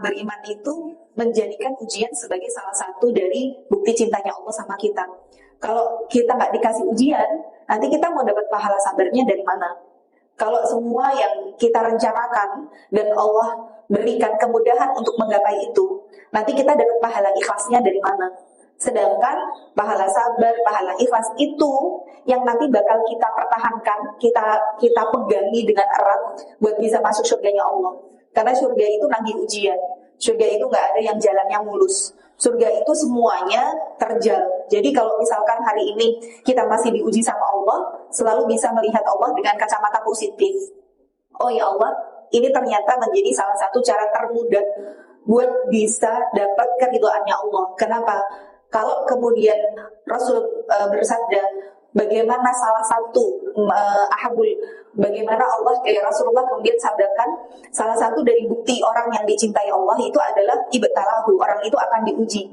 beriman itu menjadikan ujian sebagai salah satu dari bukti cintanya Allah sama kita. Kalau kita nggak dikasih ujian, nanti kita mau dapat pahala sabarnya dari mana? Kalau semua yang kita rencanakan dan Allah berikan kemudahan untuk menggapai itu, nanti kita dapat pahala ikhlasnya dari mana? Sedangkan pahala sabar, pahala ikhlas itu yang nanti bakal kita pertahankan, kita pegangi dengan erat buat bisa masuk surganya Allah. Karena surga itu nagih ujian. Surga itu nggak ada yang jalannya mulus. Surga itu semuanya terjal. Jadi kalau misalkan hari ini kita masih diuji sama Allah, selalu bisa melihat Allah dengan kacamata positif. Oh ya Allah, ini ternyata menjadi salah satu cara termudah buat bisa dapat keridhaannya Allah. Kenapa? Kalau kemudian Rasul bersabda, bagaimana salah satu bagaimana Allah Rasulullah kemudian sabdakan, salah satu dari bukti orang yang dicintai Allah itu adalah ibtalahu, orang itu akan diuji.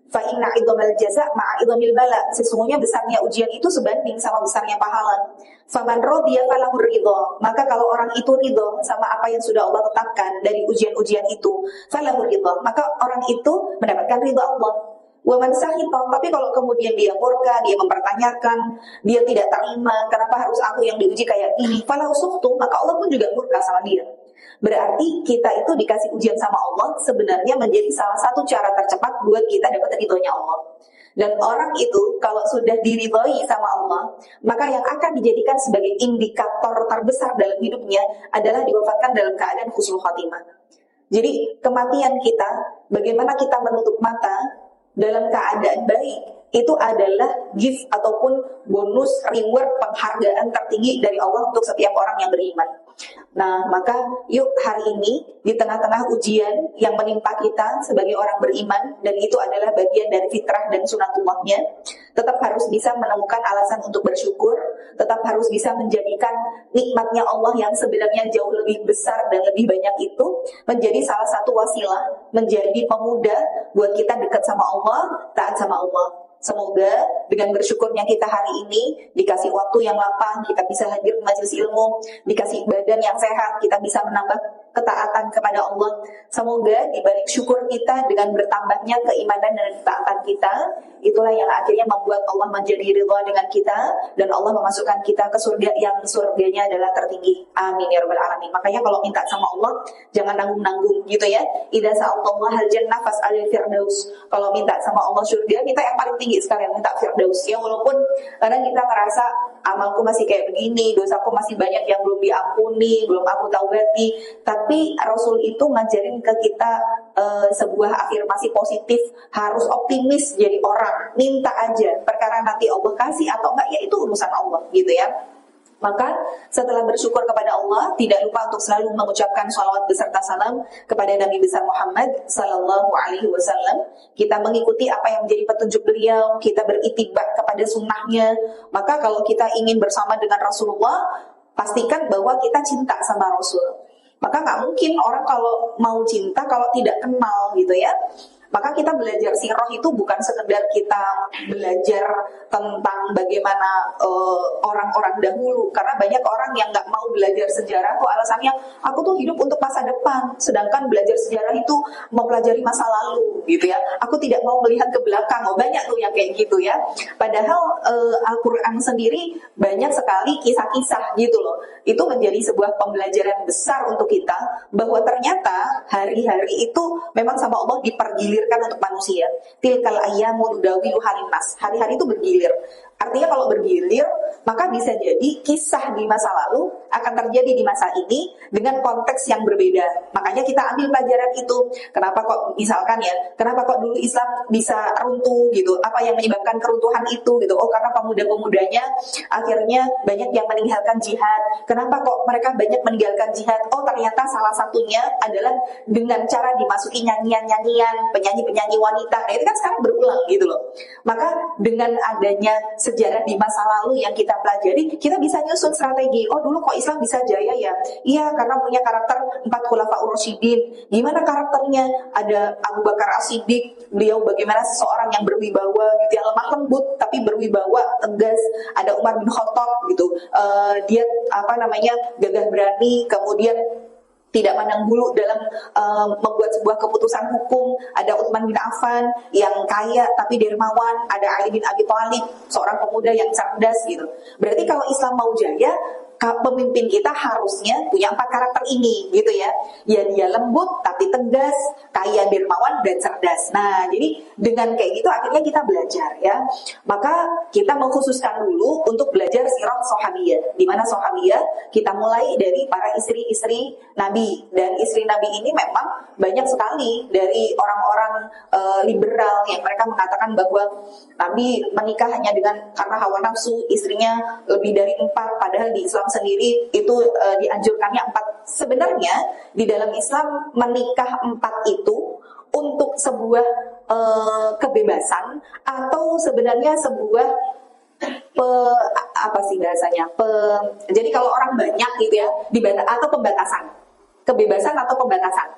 Fa inna idhamal jaza ma'a idhamil bala, sesungguhnya besarnya ujian itu sebanding sama besarnya pahala. Faman radiya falahu ridha, maka kalau orang itu ridha sama apa yang sudah Allah tetapkan dari ujian-ujian itu, falahu ridha, maka orang itu mendapatkan ridha Allah. Waman sahita, tapi kalau kemudian dia murka, dia mempertanyakan, dia tidak terima, kenapa harus aku yang diuji kayak gini, falahu sukhtu, maka Allah pun juga murka sama dia. Berarti kita itu dikasih ujian sama Allah sebenarnya menjadi salah satu cara tercepat buat kita dapat ridhonya Allah. Dan orang itu kalau sudah diridhoi sama Allah, maka yang akan dijadikan sebagai indikator terbesar dalam hidupnya adalah diwafatkan dalam keadaan husnul khotimah. Jadi kematian kita, bagaimana kita menutup mata dalam keadaan baik, itu adalah gift ataupun bonus reward penghargaan tertinggi dari Allah untuk setiap orang yang beriman. Nah, maka yuk hari ini di tengah-tengah ujian yang menimpa kita sebagai orang beriman, dan itu adalah bagian dari fitrah dan sunatullahnya, tetap harus bisa menemukan alasan untuk bersyukur, tetap harus bisa menjadikan nikmatnya Allah yang sebenarnya jauh lebih besar dan lebih banyak itu menjadi salah satu wasilah, menjadi pemuda buat kita dekat sama Allah, taat sama Allah. Semoga dengan bersyukurnya kita hari ini dikasih waktu yang lapang, kita bisa hadir di majelis ilmu, dikasih badan yang sehat, kita bisa menambah ketaatan kepada Allah. Semoga dibalik syukur kita dengan bertambahnya keimanan dan ketaatan kita, itulah yang akhirnya membuat Allah menjadi ridha dengan kita dan Allah memasukkan kita ke surga yang surganya adalah tertinggi. Amin ya rabbal alamin. Makanya kalau minta sama Allah jangan nanggung-nanggung gitu ya. Idza sa'altallaha al-jannah fas'alil firdaus. Kalau minta sama Allah surga, minta yang paling tinggi sekalian, minta firdaus ya. Walaupun kadang kita ngerasa amalku masih kayak begini, dosaku masih banyak yang belum diampuni, belum aku taubati, tapi Rasul itu ngajarin ke kita sebuah afirmasi positif, harus optimis jadi orang, minta aja, perkara nanti Allah kasih atau enggak ya itu urusan Allah gitu ya. Maka setelah bersyukur kepada Allah, tidak lupa untuk selalu mengucapkan shalawat beserta salam kepada Nabi besar Muhammad Sallallahu Alaihi Wasallam. Kita mengikuti apa yang menjadi petunjuk beliau, kita beritibak kepada sunnahnya. Maka kalau kita ingin bersama dengan Rasulullah, pastikan bahwa kita cinta sama Rasul. Maka nggak mungkin orang kalau mau cinta kalau tidak kenal gitu ya. Maka kita belajar sirah itu bukan sekedar kita belajar tentang bagaimana orang-orang dahulu, karena banyak orang yang nggak mau belajar sejarah tuh alasannya aku tuh hidup untuk masa depan, sedangkan belajar sejarah itu mempelajari masa lalu gitu ya. Aku tidak mau melihat ke belakang. Oh, banyak tuh yang kayak gitu ya. Padahal Al-Quran sendiri banyak sekali kisah-kisah gitu loh. Itu menjadi sebuah pembelajaran besar untuk kita bahwa ternyata hari-hari itu memang sama Allah dipergilir untuk manusia. Tilkal ayyamu nudawilu halin nas. Hari-hari itu bergilir. Artinya kalau bergilir, maka bisa jadi kisah di masa lalu akan terjadi di masa ini dengan konteks yang berbeda. Makanya kita ambil pelajaran itu. Kenapa kok misalkan ya, kenapa kok dulu Islam bisa runtuh gitu? Apa yang menyebabkan keruntuhan itu gitu? Oh, karena pemuda-pemudanya akhirnya banyak yang meninggalkan jihad. Kenapa kok mereka banyak meninggalkan jihad? Oh, ternyata salah satunya adalah dengan cara dimasuki nyanyian-nyanyian, penyanyi-penyanyi wanita. Nah, itu kan sekarang berulang gitu loh. Maka dengan adanya sejarah di masa lalu yang kita pelajari, kita bisa nyusun strategi. Oh, dulu kok Islam bisa jaya ya? Iya, karena punya karakter 4 khulafaur rasyidin. Gimana karakternya? Ada Abu Bakar As-Siddiq, beliau bagaimana seseorang yang berwibawa gitu, yang lemah lembut tapi berwibawa, tegas. Ada Umar bin Khattab gitu. Dia gagah berani, kemudian tidak pandang bulu dalam membuat sebuah keputusan hukum. Ada Utsman bin Affan yang kaya tapi dermawan, ada Ali bin Abi Thalib, seorang pemuda yang cerdas gitu. Berarti kalau Islam mau jaya, pemimpin kita harusnya punya 4 karakter ini gitu ya. Ya dia lembut tapi tegas, kaya, dermawan, dan cerdas. Nah, jadi dengan kayak gitu akhirnya kita belajar ya. Maka kita mengkhususkan dulu untuk belajar sirah sahabiyah. Di mana sahabiyah kita mulai dari para istri-istri Nabi, dan istri Nabi ini memang banyak sekali dari orang-orang liberal yang mereka mengatakan bahwa Nabi menikah hanya karena hawa nafsu, istrinya lebih dari 4, padahal di Islam sendiri itu dianjurkannya 4. Sebenarnya di dalam Islam menikah 4 itu untuk sebuah kebebasan, atau sebenarnya sebuah apa sih bahasanya? Jadi kalau orang banyak gitu ya, atau pembatasan. Kebebasan atau pembatasan.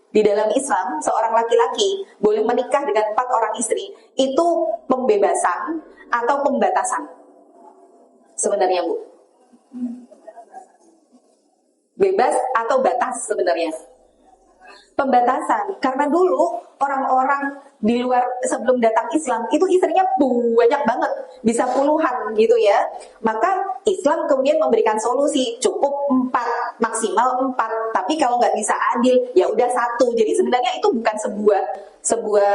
Di dalam Islam, seorang laki-laki boleh menikah dengan 4 orang istri. Itu pembebasan atau pembatasan? Sebenarnya, Bu. Bebas atau batas sebenarnya? Pembatasan. Karena dulu orang-orang di luar sebelum datang Islam itu istrinya banyak banget, bisa puluhan gitu ya. Maka Islam kemudian memberikan solusi, cukup 4, maksimal 4. Tapi kalau nggak bisa adil, ya udah 1. Jadi sebenarnya itu bukan sebuah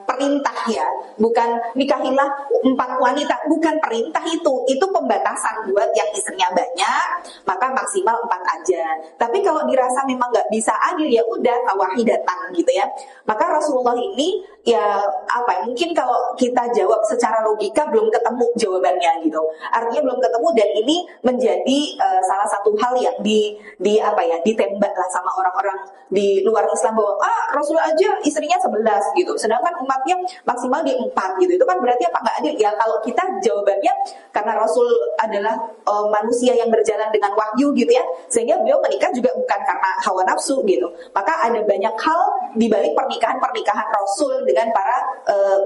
perintah ya, bukan nikahilah 4 wanita, bukan perintah itu pembatasan buat yang istrinya banyak, maka maksimal 4 aja. Tapi kalau dirasa memang nggak bisa adil, ya udah wahidatan gitu ya. Maka Rasulullah ini ya mungkin kalau kita jawab secara logika belum ketemu jawabannya gitu. Artinya belum ketemu, dan ini menjadi salah satu hal yang ditembak lah sama orang-orang di luar Islam bahwa Rasul aja istrinya 11 gitu, sedangkan umatnya maksimal di 4 gitu. Itu kan berarti apa? Nggak adil ya. Kalau kita jawabannya karena Rasul adalah manusia yang berjalan dengan wahyu gitu ya, sehingga beliau menikah juga bukan karena hawa nafsu gitu. Maka ada banyak hal di balik pernikahan Rasul dengan para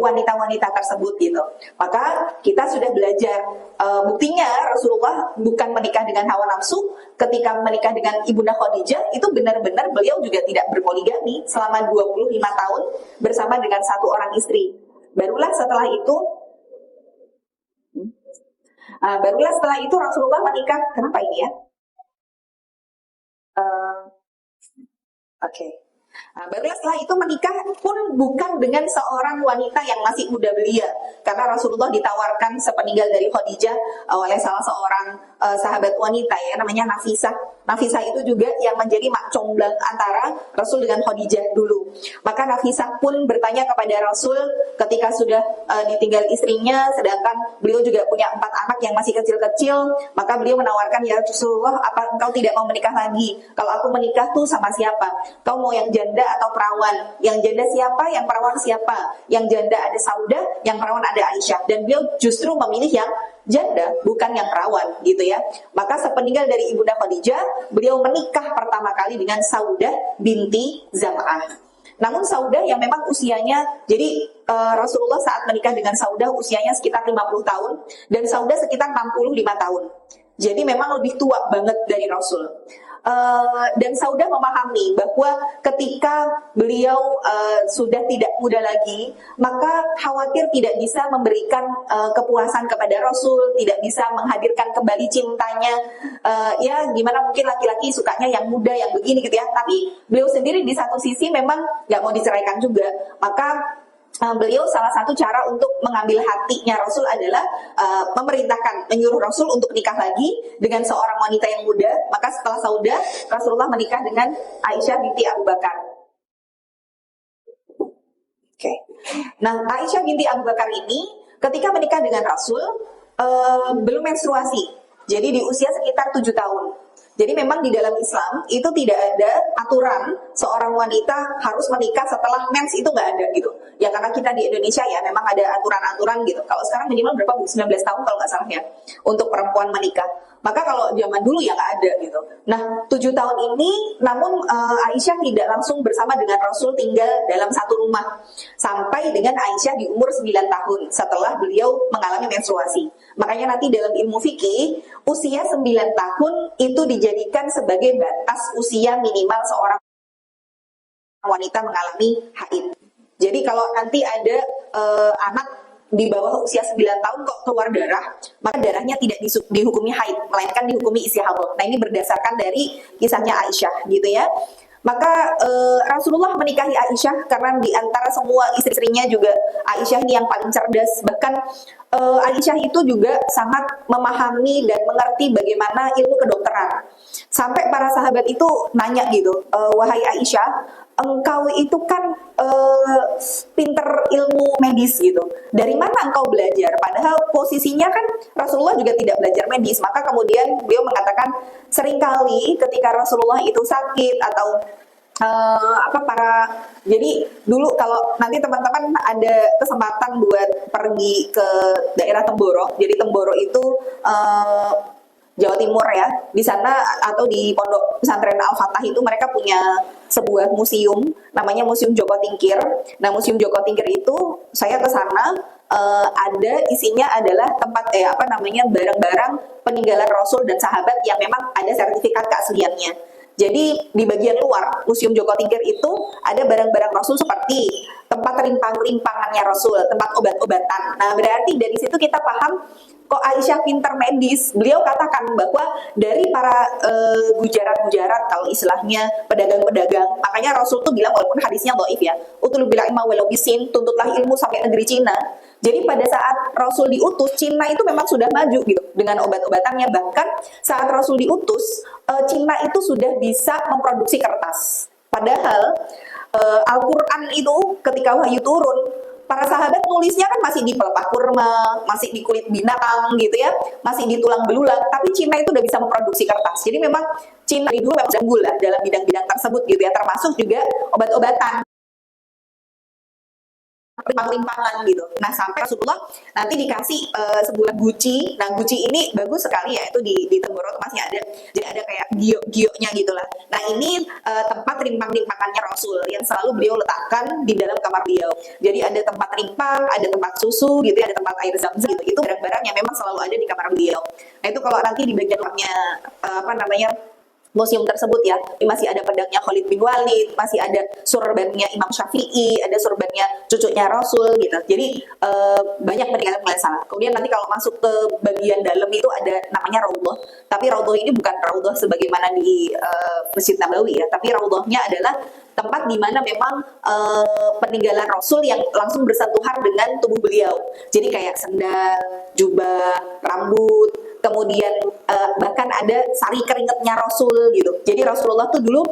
wanita-wanita tersebut gitu. Maka kita sudah belajar buktinya Rasulullah bukan menikah dengan hawa nafsu. Ketika menikah dengan Ibunda Khadijah itu benar-benar beliau juga tidak berpoligami selama 25 tahun bersama dengan 1 orang istri. Barulah setelah itu Rasulullah menikah. Kenapa ini ya? Oke. Barulah setelah itu menikah pun bukan dengan seorang wanita yang masih muda belia, karena Rasulullah ditawarkan sepeninggal dari Khadijah oleh salah seorang sahabat wanita ya, namanya Nafisah. Nafisah itu juga yang menjadi mak comblang antara Rasul dengan Khadijah dulu. Maka Nafisah pun bertanya kepada Rasul ketika sudah ditinggal istrinya, sedangkan beliau juga punya 4 anak yang masih kecil-kecil. Maka beliau menawarkan, ya Rasulullah, apa engkau tidak mau menikah lagi? Kalau aku menikah tuh sama siapa? Kau mau yang janda atau perawan? Yang janda siapa? Yang perawan siapa? Yang janda ada Saudah, yang perawan ada Aisyah. Dan beliau justru memilih yang janda, bukan yang perawan gitu ya. Maka sepeninggal dari Ibunda Khadijah, beliau menikah pertama kali dengan Saudah binti Zam'ah. Namun Saudah yang memang usianya, jadi Rasulullah saat menikah dengan Saudah usianya sekitar 50 tahun, dan Saudah sekitar 65 tahun. Jadi memang lebih tua banget dari Rasul. Dan Saudah memahami bahwa ketika beliau sudah tidak muda lagi, maka khawatir tidak bisa memberikan kepuasan kepada Rasul, tidak bisa menghadirkan kembali cintanya. Ya gimana mungkin laki-laki sukanya yang muda, yang begini gitu ya. Tapi beliau sendiri di satu sisi memang nggak mau diceraikan juga. Maka beliau salah satu cara untuk mengambil hatinya Rasul adalah menyuruh Rasul untuk nikah lagi dengan seorang wanita yang muda. Maka setelah Saudah, Rasulullah menikah dengan Aisyah binti Abu Bakar. Oke. Nah, Aisyah binti Abu Bakar ini ketika menikah dengan Rasul belum menstruasi. Jadi di usia sekitar 7 tahun. Jadi memang di dalam Islam itu tidak ada aturan seorang wanita harus menikah setelah mens, itu nggak ada gitu. Ya karena kita di Indonesia ya memang ada aturan-aturan gitu. Kalau sekarang minimal berapa Bu? 19 tahun kalau nggak salah ya untuk perempuan menikah. Maka kalau zaman dulu ya nggak ada gitu. Nah, 7 tahun ini, namun Aisyah tidak langsung bersama dengan Rasul tinggal dalam satu rumah. Sampai dengan Aisyah di umur 9 tahun setelah beliau mengalami menstruasi. Makanya nanti dalam ilmu fikih, usia 9 tahun itu dijadikan sebagai batas usia minimal seorang wanita mengalami haid. Jadi kalau nanti ada anak di bawah usia 9 tahun kok keluar darah, maka darahnya tidak dihukumi haid, melainkan dihukumi istihadah. Nah, ini berdasarkan dari kisahnya Aisyah gitu ya. Maka Rasulullah menikahi Aisyah karena di antara semua istri-istrinya juga Aisyah ini yang paling cerdas. Bahkan Aisyah itu juga sangat memahami dan mengerti bagaimana ilmu kedokteran. Sampai para sahabat itu nanya gitu, wahai Aisyah, engkau itu kan pinter ilmu medis gitu. Dari mana engkau belajar? Padahal posisinya kan Rasulullah juga tidak belajar medis. Maka kemudian beliau mengatakan seringkali ketika Rasulullah itu sakit atau jadi dulu kalau nanti teman-teman ada kesempatan buat pergi ke daerah Temboro. Jadi Temboro itu Jawa Timur ya, di sana atau di Pondok Pesantren Al-Fatah itu mereka punya sebuah museum, namanya Museum Joko Tingkir. Nah, Museum Joko Tingkir itu saya ke sana, ada isinya adalah tempat barang-barang peninggalan Rasul dan sahabat yang memang ada sertifikat keasliannya. Jadi di bagian luar Museum Joko Tingkir itu ada barang-barang Rasul seperti tempat rimpang-rimpangannya Rasul, tempat obat-obatan. Nah, berarti dari situ kita paham kok Aisyah pinter medis. Beliau katakan bahwa dari para gujarat-gujarat, kalau istilahnya pedagang-pedagang, makanya Rasul tuh bilang, walaupun hadisnya dhaif ya, utul bil ilma walau bisin, tuntutlah ilmu sampai negeri Cina. Jadi pada saat Rasul diutus, Cina itu memang sudah maju gitu dengan obat-obatannya. Bahkan saat Rasul diutus, Cina itu sudah bisa memproduksi kertas. Padahal Al-Quran itu ketika wahyu turun, para sahabat nulisnya kan masih di pelepah kurma, masih di kulit binatang gitu ya, masih di tulang belulang. Tapi Cina itu udah bisa memproduksi kertas. Jadi memang Cina dari dulu memang sudah unggul lah dalam bidang-bidang tersebut gitu ya, termasuk juga obat-obatan, rimpang-rimpangan gitu. Nah, sampai Rasulullah nanti dikasih sebuah guci. Nah, guci ini bagus sekali ya, itu di Temboro masih ada. Jadi ada kayak giok-gioknya gitulah. Nah, ini tempat rimpang-rimpangannya Rasul yang selalu beliau letakkan di dalam kamar beliau. Jadi ada tempat rimpang, ada tempat susu gitu ya, ada tempat air zam-zam gitu. Itu barang-barang yang memang selalu ada di kamar beliau. Nah, itu kalau nanti di bagian luarnya museum tersebut ya, masih ada pedangnya Khalid bin Walid, masih ada surbannya Imam Syafi'i, ada surbannya cucunya Rasul gitu. Jadi banyak peninggalan-peninggalan sana. Kemudian nanti kalau masuk ke bagian dalam itu ada namanya Raudhah. Tapi Raudhah ini bukan Raudhah sebagaimana di Masjid Nabawi ya, tapi Raudhahnya adalah tempat di mana memang peninggalan Rasul yang langsung bersentuhan dengan tubuh beliau. Jadi kayak sendal, jubah, rambut, kemudian bahkan ada sari keringetnya Rasul gitu. Jadi Rasulullah tuh dulu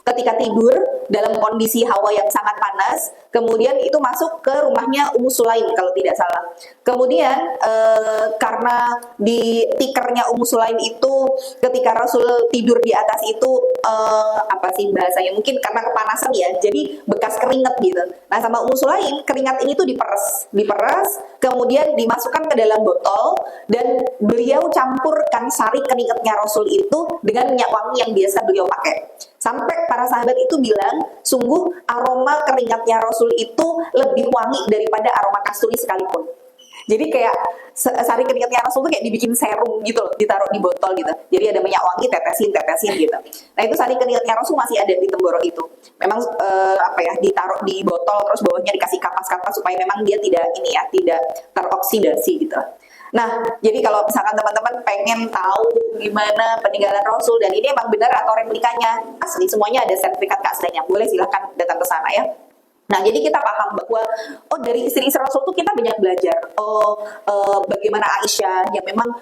ketika tidur dalam kondisi hawa yang sangat panas, kemudian itu masuk ke rumahnya Ummu Sulaim kalau tidak salah. Kemudian karena di tikernya Ummu Sulaim itu ketika Rasul tidur di atas itu apa sih bahasanya, mungkin karena kepanasan ya, jadi bekas keringat gitu. Nah, sama Ummu Sulaim keringat ini tuh diperes, kemudian dimasukkan ke dalam botol dan beliau campurkan sari keringatnya Rasul itu dengan minyak wangi yang biasa beliau pakai. Sampai para sahabat itu bilang, sungguh aroma keringatnya Rasul itu lebih wangi daripada aroma kasturi sekalipun. Jadi kayak sari keringatnya Rasul itu kayak dibikin serum gitu loh, ditaruh di botol gitu. Jadi ada minyak wangi, tetesin gitu. Nah, itu sari keringatnya Rasul masih ada di Temboro itu. Memang ditaruh di botol, terus bawahnya dikasih kapas-kapas supaya memang dia tidak teroksidasi gitu. Nah, jadi kalau misalkan teman-teman pengen tahu gimana peninggalan Rasul, dan ini emang benar atau replikanya asli, semuanya ada sertifikat keasliannya, boleh silahkan datang ke sana ya. Nah, jadi kita paham bahwa dari istri-istri Rasul tuh kita banyak belajar. Bagaimana Aisyah yang memang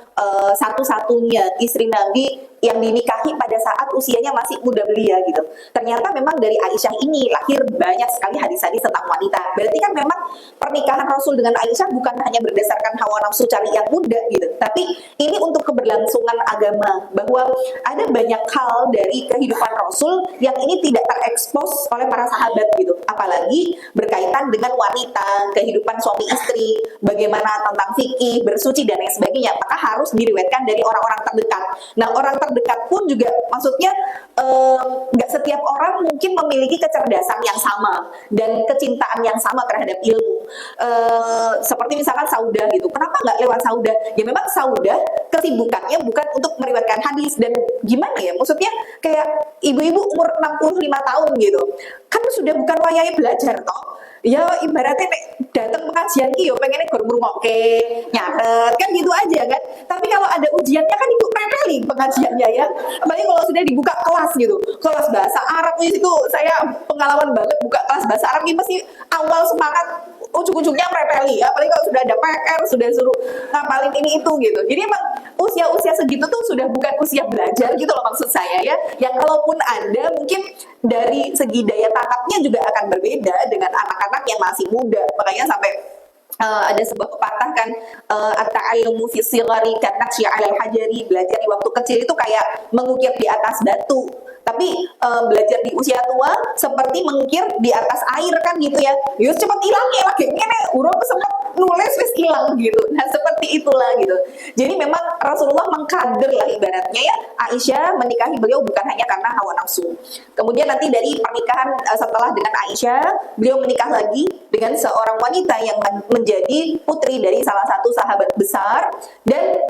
satu-satunya istri Nabi yang dinikahi pada saat usianya masih muda belia gitu. Ternyata memang dari Aisyah ini lahir banyak sekali hadis-hadis tentang wanita. Berarti kan memang pernikahan Rasul dengan Aisyah bukan hanya berdasarkan hawa nafsu cari yang muda gitu, tapi ini untuk keberlangsungan agama, bahwa ada banyak hal dari kehidupan Rasul yang ini tidak terekspos oleh para sahabat gitu. Apalagi berkaitan dengan wanita, kehidupan suami istri, bagaimana tentang fikih, bersuci dan lain sebagainya, maka harus diriwayatkan dari orang-orang terdekat. Nah, orang terdekat pun juga maksudnya nggak setiap orang mungkin memiliki kecerdasan yang sama dan kecintaan yang sama terhadap ilmu. Seperti misalkan Saudah gitu. Kenapa nggak lewat Saudah? Ya memang Saudah kesibukannya bukan untuk meriwayatkan hadis dan gimana ya? Maksudnya kayak ibu-ibu umur 65 tahun gitu. Kan sudah bukan wayahe belajar toh. Ya ibaratnya datang pengajian iyo pengennya ngrungokke nyatet kan gitu aja kan. Tapi kalau ada ujiannya kan ibu prepeling pengajiannya ya. Apalagi kalau sudah dibuka kelas gitu. Kelas bahasa Arab itu saya pengalaman banget buka kelas bahasa Arab ini pasti awal semangat ujung-ujungnya prepeli ya. Apalagi kalau sudah ada PR, sudah suruh ngapalin ini itu gitu. Jadi emang usia-usia segitu tuh sudah bukan usia belajar gitu loh maksud saya ya. Yang kalaupun ada mungkin dari segi daya tangkapnya juga akan berbeda dengan anak-anak yang masih muda. Makanya sampai ada sebuah pepatah kan, at-ta'allumu fi sighari kanaqshi 'alal hajari, belajar di waktu kecil itu kayak mengukir di atas batu. Tapi belajar di usia tua seperti mengukir di atas air kan gitu ya. Yus cepat hilang ya lagi ini urung sempat nulis wis hilang gitu. Nah, seperti itulah gitu. Jadi memang Rasulullah mengkader lah ibaratnya ya. Aisyah menikahi beliau bukan hanya karena hawa nafsu. Kemudian nanti dari pernikahan setelah dengan Aisyah, beliau menikah lagi dengan seorang wanita yang menjadi putri dari salah satu sahabat besar dan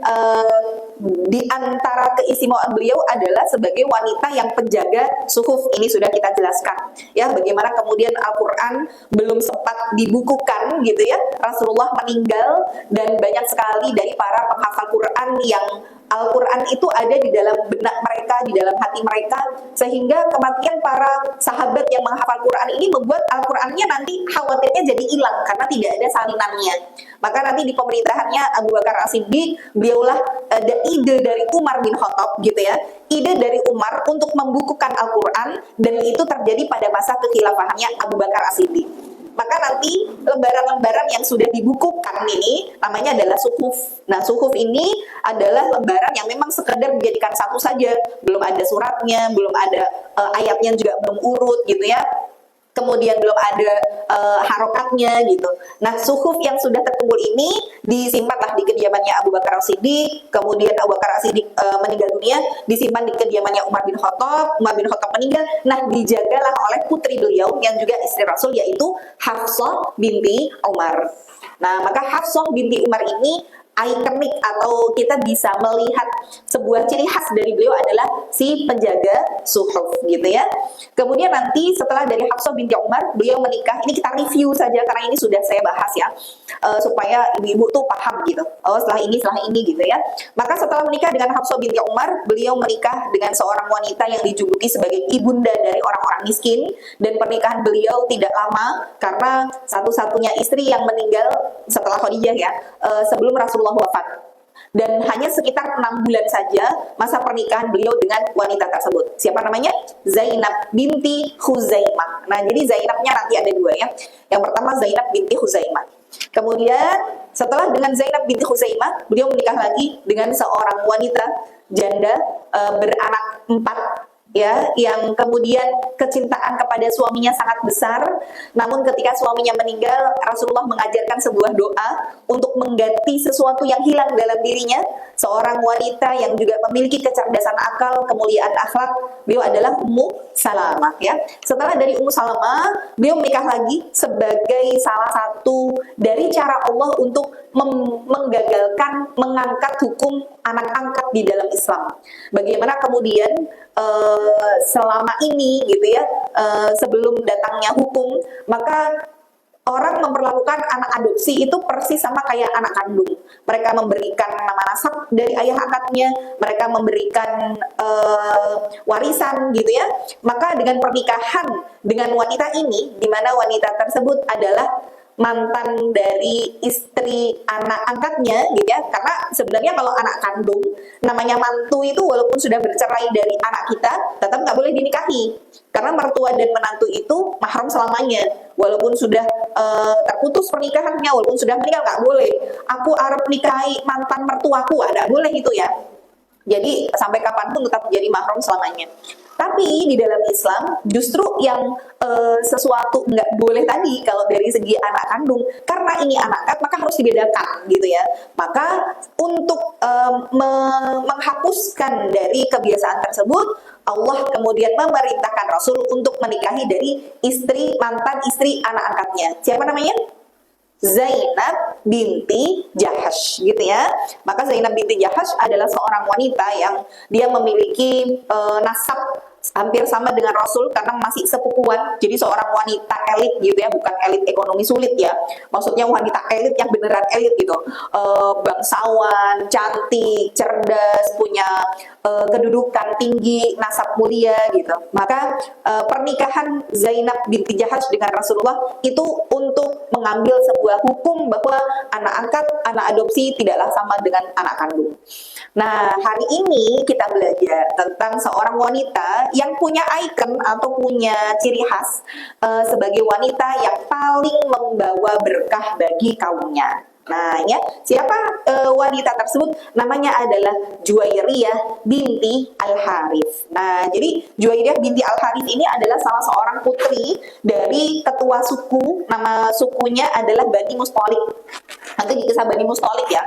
di antara keistimewaan beliau adalah sebagai wanita yang penjaga suhuf. Ini sudah kita jelaskan ya, bagaimana kemudian Al-Quran belum sempat dibukukan gitu ya, Rasulullah meninggal dan banyak sekali dari para penghafal Quran yang Al-Quran itu ada di dalam benak mereka, di dalam hati mereka, sehingga kematian para sahabat yang menghafal Quran ini membuat Al-Qurannya nanti khawatirnya jadi hilang karena tidak ada salinannya. Maka nanti di pemerintahannya Abu Bakar As-Siddiq, beliaulah ada ide dari Umar bin Khattab gitu ya, ide dari Umar untuk membukukan Al-Quran, dan itu terjadi pada masa kekhilafahannya Abu Bakar As-Siddiq. Maka nanti lembaran-lembaran yang sudah dibukukan ini namanya adalah suhuf. Nah, suhuf ini adalah lembaran yang memang sekedar dijadikan satu saja, belum ada suratnya, belum ada ayatnya juga belum urut gitu ya. Kemudian belum ada harokatnya gitu. Nah, suhuf yang sudah terkumpul ini disimpanlah di kediamannya Abu Bakar As-Siddiq. Kemudian Abu Bakar As-Siddiq meninggal dunia, disimpan di kediamannya Umar bin Khattab. Umar bin Khattab meninggal. Nah, dijagalah oleh putri beliau yang juga istri Rasul, yaitu Hafsah binti Umar. Nah, maka Hafsah binti Umar ini ikonik atau kita bisa melihat sebuah ciri khas dari beliau adalah si penjaga suhuf gitu ya. Kemudian nanti setelah dari Hafsah binti Umar, beliau menikah. Ini kita review saja karena ini sudah saya bahas ya, supaya ibu-ibu tuh paham gitu. Oh, setelah ini gitu ya. Maka setelah menikah dengan Hafsah binti Umar, beliau menikah dengan seorang wanita yang dijuluki sebagai ibunda dari orang-orang miskin, dan pernikahan beliau tidak lama karena satu-satunya istri yang meninggal setelah Khadijah ya, sebelum Rasulullah wafat, dan hanya sekitar 6 bulan saja masa pernikahan beliau dengan wanita tersebut. Siapa namanya? Zainab binti Khuzaimah. Nah, jadi Zainabnya nanti ada dua ya. Yang pertama Zainab binti Khuzaimah. Kemudian setelah dengan Zainab binti Khuzaimah, beliau menikah lagi dengan seorang wanita janda beranak 4 ya, yang kemudian kecintaan kepada suaminya sangat besar. Namun ketika suaminya meninggal, Rasulullah mengajarkan sebuah doa untuk mengganti sesuatu yang hilang dalam dirinya. Seorang wanita yang juga memiliki kecerdasan akal, kemuliaan akhlak, beliau adalah Ummu Salamah ya. Setelah dari Ummu Salamah, beliau menikah lagi sebagai salah satu dari cara Allah untuk menggagalkan mengangkat hukum anak angkat di dalam Islam. Bagaimana kemudian selama ini gitu ya, sebelum datangnya hukum, maka orang memperlakukan anak adopsi itu persis sama kayak anak kandung. Mereka memberikan nama nasab dari ayah angkatnya, mereka memberikan warisan gitu ya. Maka dengan pernikahan dengan wanita ini, di mana wanita tersebut adalah mantan dari istri anak angkatnya gitu ya, karena sebenarnya kalau anak kandung namanya mantu itu walaupun sudah bercerai dari anak kita tetap nggak boleh dinikahi, karena mertua dan menantu itu mahram selamanya, walaupun sudah terputus pernikahannya, walaupun sudah meninggal nggak boleh aku arep nikahi mantan mertuaku, nggak boleh itu ya. Jadi sampai kapanpun tetap menjadi mahram selamanya. Tapi di dalam Islam justru yang sesuatu nggak boleh tadi kalau dari segi anak kandung, karena ini anak angkat maka harus dibedakan gitu ya. Maka untuk menghapuskan dari kebiasaan tersebut, Allah kemudian memerintahkan Rasul untuk menikahi dari mantan istri anak angkatnya. Siapa namanya? Zainab binti Jahash gitu ya. Maka Zainab binti Jahash adalah seorang wanita yang dia memiliki nasab hampir sama dengan Rasul karena masih sepupuan. Jadi seorang wanita elit gitu ya, bukan elit ekonomi sulit ya. Maksudnya wanita elit yang beneran elit gitu. Bangsawan, cantik, cerdas, punya kedudukan tinggi, nasab mulia gitu. Maka pernikahan Zainab binti Jahash dengan Rasulullah itu untuk mengambil sebuah hukum bahwa anak angkat, anak adopsi tidaklah sama dengan anak kandung. Nah, hari ini kita belajar tentang seorang wanita yang punya ikon atau punya ciri khas sebagai wanita yang paling membawa berkah bagi kaumnya. Nah, ya, siapa wanita tersebut? Namanya adalah Juwairiyah binti Al-Harith. Nah, jadi Juwairiyah binti Al-Harith ini adalah salah seorang putri dari ketua suku. Nama sukunya adalah Bani Mustalik. Nanti di kisah Bani Mustalik ya,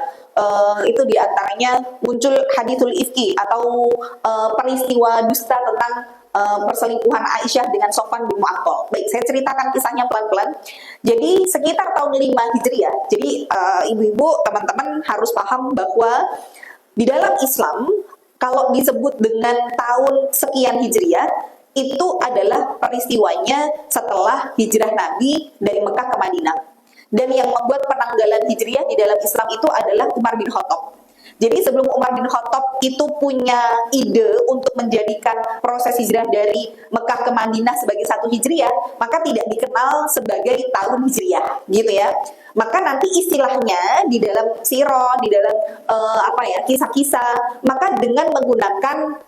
itu diantaranya muncul hadithul ifki atau peristiwa dusta tentang perselingkuhan Aisyah dengan Sofwan bin Mu'attal. Baik, saya ceritakan kisahnya pelan-pelan. Jadi sekitar tahun 5 Hijriah. Jadi ibu-ibu, teman-teman harus paham bahwa di dalam Islam kalau disebut dengan tahun sekian Hijriah itu adalah peristiwanya setelah hijrah Nabi dari Mekah ke Madinah. Dan yang membuat penanggalan Hijriah di dalam Islam itu adalah Umar bin Khattab. Jadi sebelum Umar bin Khattab itu punya ide untuk menjadikan proses hijrah dari Mekah ke Madinah sebagai satu hijriah, maka tidak dikenal sebagai tahun hijriah, gitu ya. Maka nanti istilahnya di dalam sirah, di dalam kisah-kisah, maka dengan menggunakan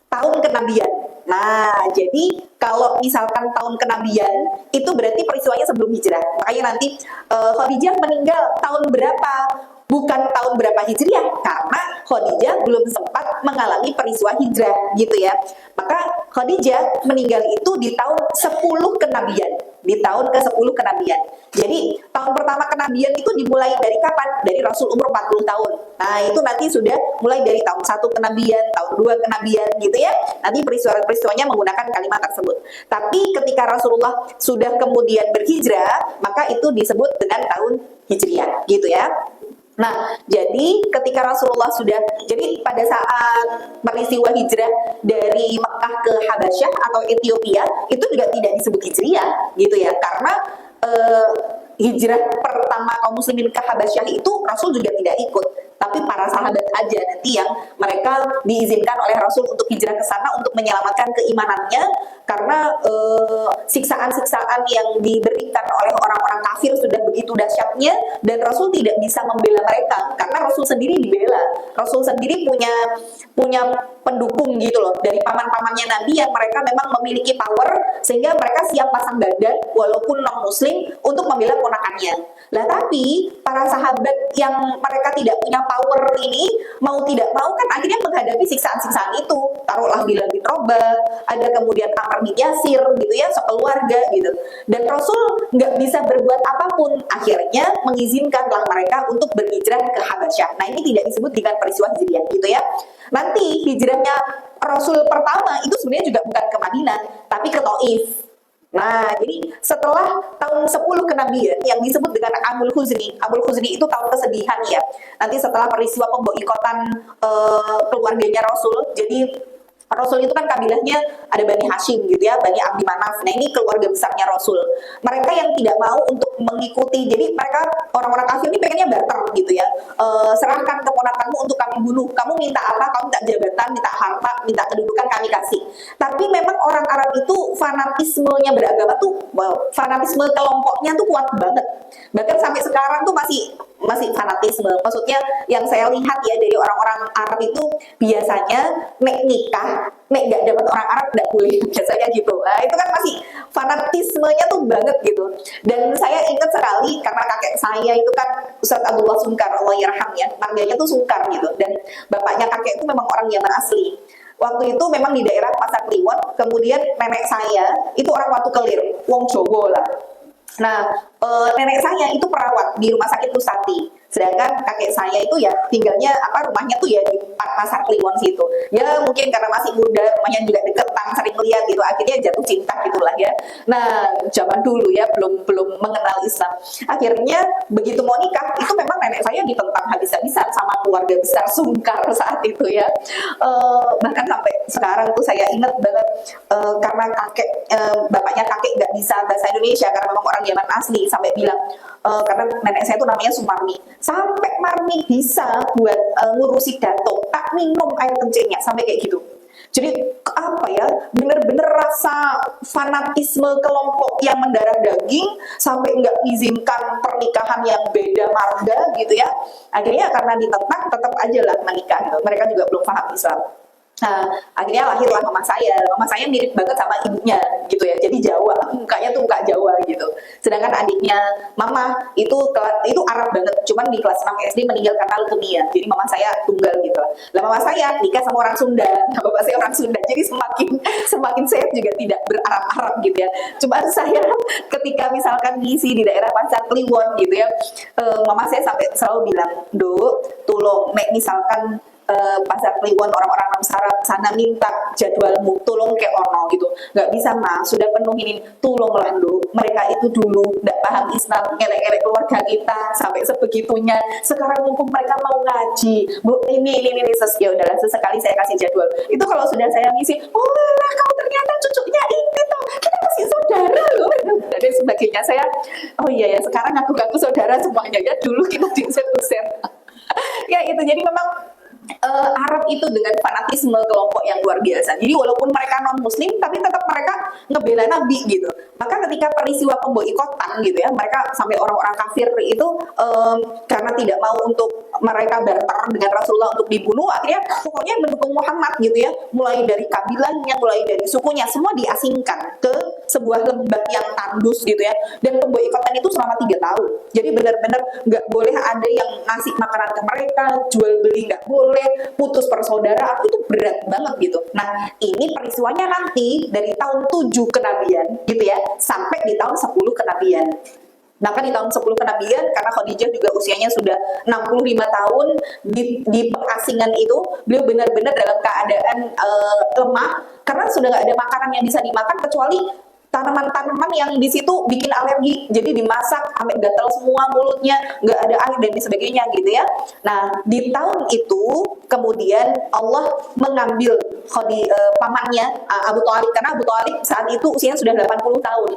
tahun kenabian. Nah, jadi kalau misalkan tahun kenabian itu berarti peristiwanya sebelum hijrah. Makanya nanti Khadijah meninggal tahun berapa? Bukan tahun berapa hijriah, karena Khadijah belum sempat mengalami peristiwa hijrah gitu ya. Maka Khadijah meninggal itu di tahun 10 kenabian, di tahun ke-10 kenabian. Jadi tahun pertama kenabian itu dimulai dari kapan? Dari Rasul umur 40 tahun. Nah, itu nanti sudah mulai dari tahun 1 kenabian, tahun 2 kenabian gitu ya. Nanti peristiwanya menggunakan kalimat tersebut. Tapi ketika Rasulullah sudah kemudian berhijrah, maka itu disebut dengan tahun hijriah gitu ya. Nah, jadi ketika Rasulullah jadi pada saat peristiwa hijrah dari Mekah ke Habasyah atau Ethiopia, itu juga tidak disebut hijriah, gitu ya, karena hijrah pertama kaum muslimin ke Habasyah itu Rasul juga tidak ikut, tapi para sahabat aja nanti yang mereka diizinkan oleh Rasul untuk hijrah ke sana untuk menyelamatkan keimanannya, karena siksaan-siksaan yang diberikan oleh orang-orang kafir sudah begitu dahsyatnya, dan Rasul tidak bisa membela mereka karena Rasul sendiri dibela. Rasul sendiri punya pendukung gitu loh dari paman-pamannya Nabi yang mereka memang memiliki power sehingga mereka siap pasang badan walaupun non muslim untuk membela ponakannya. Lah tapi para sahabat yang mereka tidak punya power ini mau tidak mau kan akhirnya menghadapi siksaan-siksaan itu. Taruhlah Bilal bin Rabah, ada kemudian Ammar bin Yasir gitu ya, sekeluarga gitu. Dan Rasul nggak bisa berbuat apapun, akhirnya mengizinkanlah mereka untuk berhijrah ke Habasyah. Nah, ini tidak disebut dengan peristiwa hijriah gitu ya. Nanti hijrahnya Rasul pertama itu sebenarnya juga bukan ke Madinah, tapi ke Taif. Nah, jadi setelah tahun 10 kenabian yang disebut dengan Amul Huzni itu tahun kesedihan ya. Nanti setelah peristiwa pemboikotan keluarganya Rasul, jadi Rasul itu kan kabilahnya ada Bani Hashim gitu ya, Bani Abdi Manaf. Nah, ini keluarga besarnya Rasul. Mereka yang tidak mau untuk mengikuti, jadi mereka orang-orang kafir ini pengennya barter gitu ya. Serahkan keponakanmu untuk kami bunuh. Kamu minta apa? Kamu minta jabatan, minta harta, minta kedudukan, kami kasih. Tapi memang orang Arab itu fanatismenya beragama tuh, fanatisme kelompoknya tuh kuat banget. Bahkan sampai sekarang tuh masih fanatisme. Maksudnya yang saya lihat ya dari orang-orang Arab itu biasanya nek nikah, nek gak dapat orang Arab gak boleh, biasanya gitu. Nah, itu kan masih fanatismenya tuh banget gitu. Dan saya ingat sekali karena kakek saya itu kan Ustadz Abdullah Sungkar, Allah yarham ya, marganya tuh Sungkar gitu. Dan bapaknya kakek itu memang orang Yaman asli. Waktu itu memang di daerah Pasar Kliwon, kemudian nenek saya itu orang Watu Kelir, wong Jowo lah. Nah, nenek saya itu perawat di Rumah Sakit Pusati. Sedangkan kakek saya itu ya tinggalnya rumahnya tuh ya di Pasar Kliwon situ. Ya mungkin karena masih muda, rumahnya juga deketan, sering lihat gitu, akhirnya jatuh cinta gitulah ya. Nah, zaman dulu ya belum mengenal Islam. Akhirnya begitu mau nikah, itu memang nenek saya ditentang habis-habisan sama keluarga besar Sungkar saat itu ya. Bahkan sampai sekarang tuh saya ingat banget, karena bapaknya kakek nggak bisa bahasa Indonesia karena memang orang Yaman asli, sampai bilang karena nenek saya tuh namanya Sumarni, sampai Marni bisa buat ngurusi dato, tak minum air kencingnya, sampai kayak gitu. Jadi bener-bener rasa fanatisme kelompok yang mendarah daging sampai nggak izinkan pernikahan yang beda marga gitu ya. Akhirnya karena ditentang tetap aja lah menikah gitu. Mereka juga belum paham Islam. Nah, akhirnya lahirlah mama saya. Mama saya mirip banget sama ibunya gitu ya. Jadi Jawa, mukanya tuh muka Jawa gitu. Sedangkan adiknya mama itu Arab banget. Cuman di kelas 6 SD meninggal karena leukemia. Jadi mama saya tunggal gitu lah. Lah mama saya nikah sama orang Sunda. Nah, bapak saya orang Sunda. Jadi semakin saya juga tidak berarab-arab gitu ya. Cuma saya ketika misalkan ngisi di daerah Pasar Kliwon gitu ya, mama saya sampai selalu bilang, "Do, tolong misalkan Pasar Kliwon orang-orang Arab sana minta jadwalmu, tolong ke ono gitu, nggak bisa mas, sudah penuh ini, tolonglah do, mereka itu dulu nggak paham Islam, ngelek-ngelek keluarga kita sampai sebegitunya, sekarang mumpung mereka mau ngaji, bu ini ya udahlah, sesekali saya kasih jadwal, itu kalau sudah saya ngisi, oh lah kamu ternyata cucunya ini toh, kita masih saudara loh, dan sebagainya. Saya oh iya ya, sekarang ngaku-ngaku saudara semuanya ya, dulu kita diusir-usir. Ya itu, jadi memang Arab itu dengan fanatisme kelompok yang luar biasa. Jadi walaupun mereka non muslim tapi tetap mereka ngebela Nabi gitu. Maka ketika peristiwa pemboikotan gitu ya, mereka sampai orang-orang kafir itu karena tidak mau untuk mereka barter dengan Rasulullah untuk dibunuh, akhirnya pokoknya mendukung Muhammad gitu ya. Mulai dari kabilahnya, mulai dari sukunya, semua diasingkan ke sebuah lembah yang tandus gitu ya. Dan pemboikotan itu selama 3 tahun. Jadi benar-benar nggak boleh ada yang ngasih makanan ke mereka, jual beli nggak boleh, putus persaudaraan, itu berat banget gitu. Nah, ini peristiwanya nanti dari tahun 7 kenabian gitu ya, sampai di tahun 10 kenabian. Maka di tahun 10 kenabian, karena Khadijah juga usianya sudah 65 tahun, di pengasingan itu beliau benar-benar dalam keadaan lemah, karena sudah nggak ada makanan yang bisa dimakan kecuali tanaman-tanaman yang di situ bikin alergi, jadi dimasak sampai gatal semua mulutnya, nggak ada air dan sebagainya gitu ya. Nah, di tahun itu kemudian Allah mengambil pamannya Abu Thalib, karena Abu Thalib saat itu usianya sudah 80 tahun.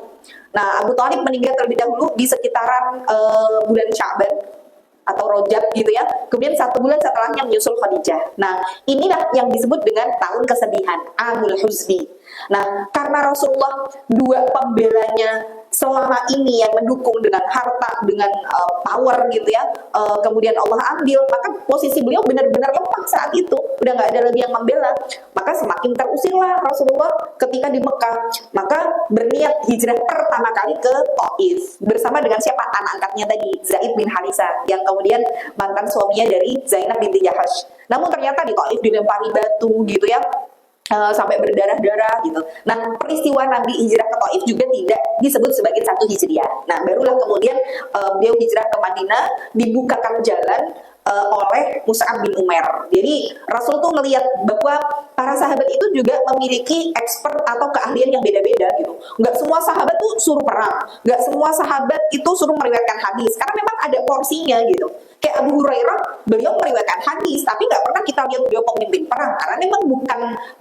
Nah, Abu Thalib meninggal terlebih dahulu di sekitaran bulan Sya'ban atau Rajab gitu ya. Kemudian 1 bulan setelahnya menyusul Khadijah. Nah, inilah yang disebut dengan tahun kesedihan, Amul Huzni. Nah, karena Rasulullah dua pembelanya selama ini yang mendukung dengan harta, dengan power gitu ya, kemudian Allah ambil, maka posisi beliau benar-benar lemah saat itu, udah nggak ada lagi yang membela, maka semakin terusirlah Rasulullah ketika di Mekah, maka berniat hijrah pertama kali ke Taif bersama dengan siapa? Anak angkatnya tadi, Zaid bin Harisah, yang kemudian mantan suaminya dari Zainab binti Jahash. Namun ternyata di Taif dilempari batu gitu ya, sampai berdarah-darah gitu. Nah, peristiwa Nabi hijrah ke Taif juga tidak disebut sebagai satu hijriah. Nah, barulah kemudian beliau hijrah ke Madinah, dibukakan jalan oleh Mus'ab bin Umair. Jadi Rasul tuh melihat bahwa para sahabat itu juga memiliki expert atau keahlian yang beda-beda gitu. Nggak semua sahabat tuh suruh perang, nggak semua sahabat itu suruh meriwayatkan hadis, karena memang ada porsinya gitu. Kayak Abu Hurairah, beliau meriwayatkan hadis, tapi nggak pernah kita lihat beliau pemimpin perang, karena memang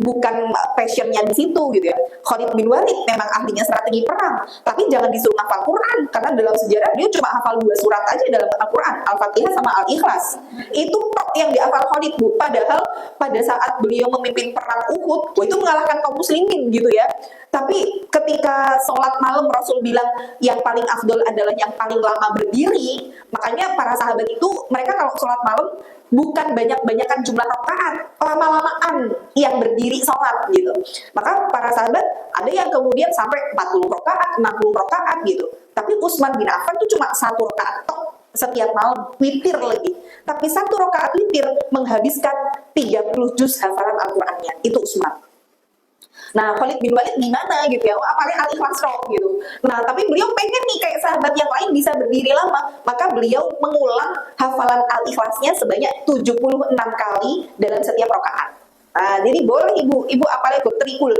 bukan passionnya di situ gitu ya. Khalid bin Walid memang ahlinya strategi perang, tapi jangan disuruh hafal Quran, karena dalam sejarah dia cuma hafal 2 surat aja dalam Al-Quran, Al-Fatihah sama Al-Ikhlas. Itu tok yang dihafal Khalid, Bu. Padahal pada saat beliau memimpin perang Uhud, itu mengalahkan kaum muslimin gitu ya. Tapi ketika sholat malam Rasul bilang yang paling afdol adalah yang paling lama berdiri, makanya para sahabat itu mereka kalau sholat malam bukan banyak-banyakan jumlah rakaat, lama-lamaan yang berdiri sholat gitu. Maka para sahabat ada yang kemudian sampai 40 rakaat, 60 rakaat gitu. Tapi Utsman bin Affan itu cuma 1 rakaat tok. setiap malam, witir lagi. Tapi satu rakaat witir menghabiskan 30 juz hafalan Al-Qur'annya. Itu Utsman. Nah, Khalid bin Walid gimana gitu ya, apalagi Al-Ikhlas gitu. Nah, tapi beliau pengen nih kayak sahabat yang lain bisa berdiri lama, maka beliau mengulang hafalan Al-Ikhlasnya sebanyak 76 kali dalam setiap rakaat. Nah, jadi boleh ibu apalagi trikul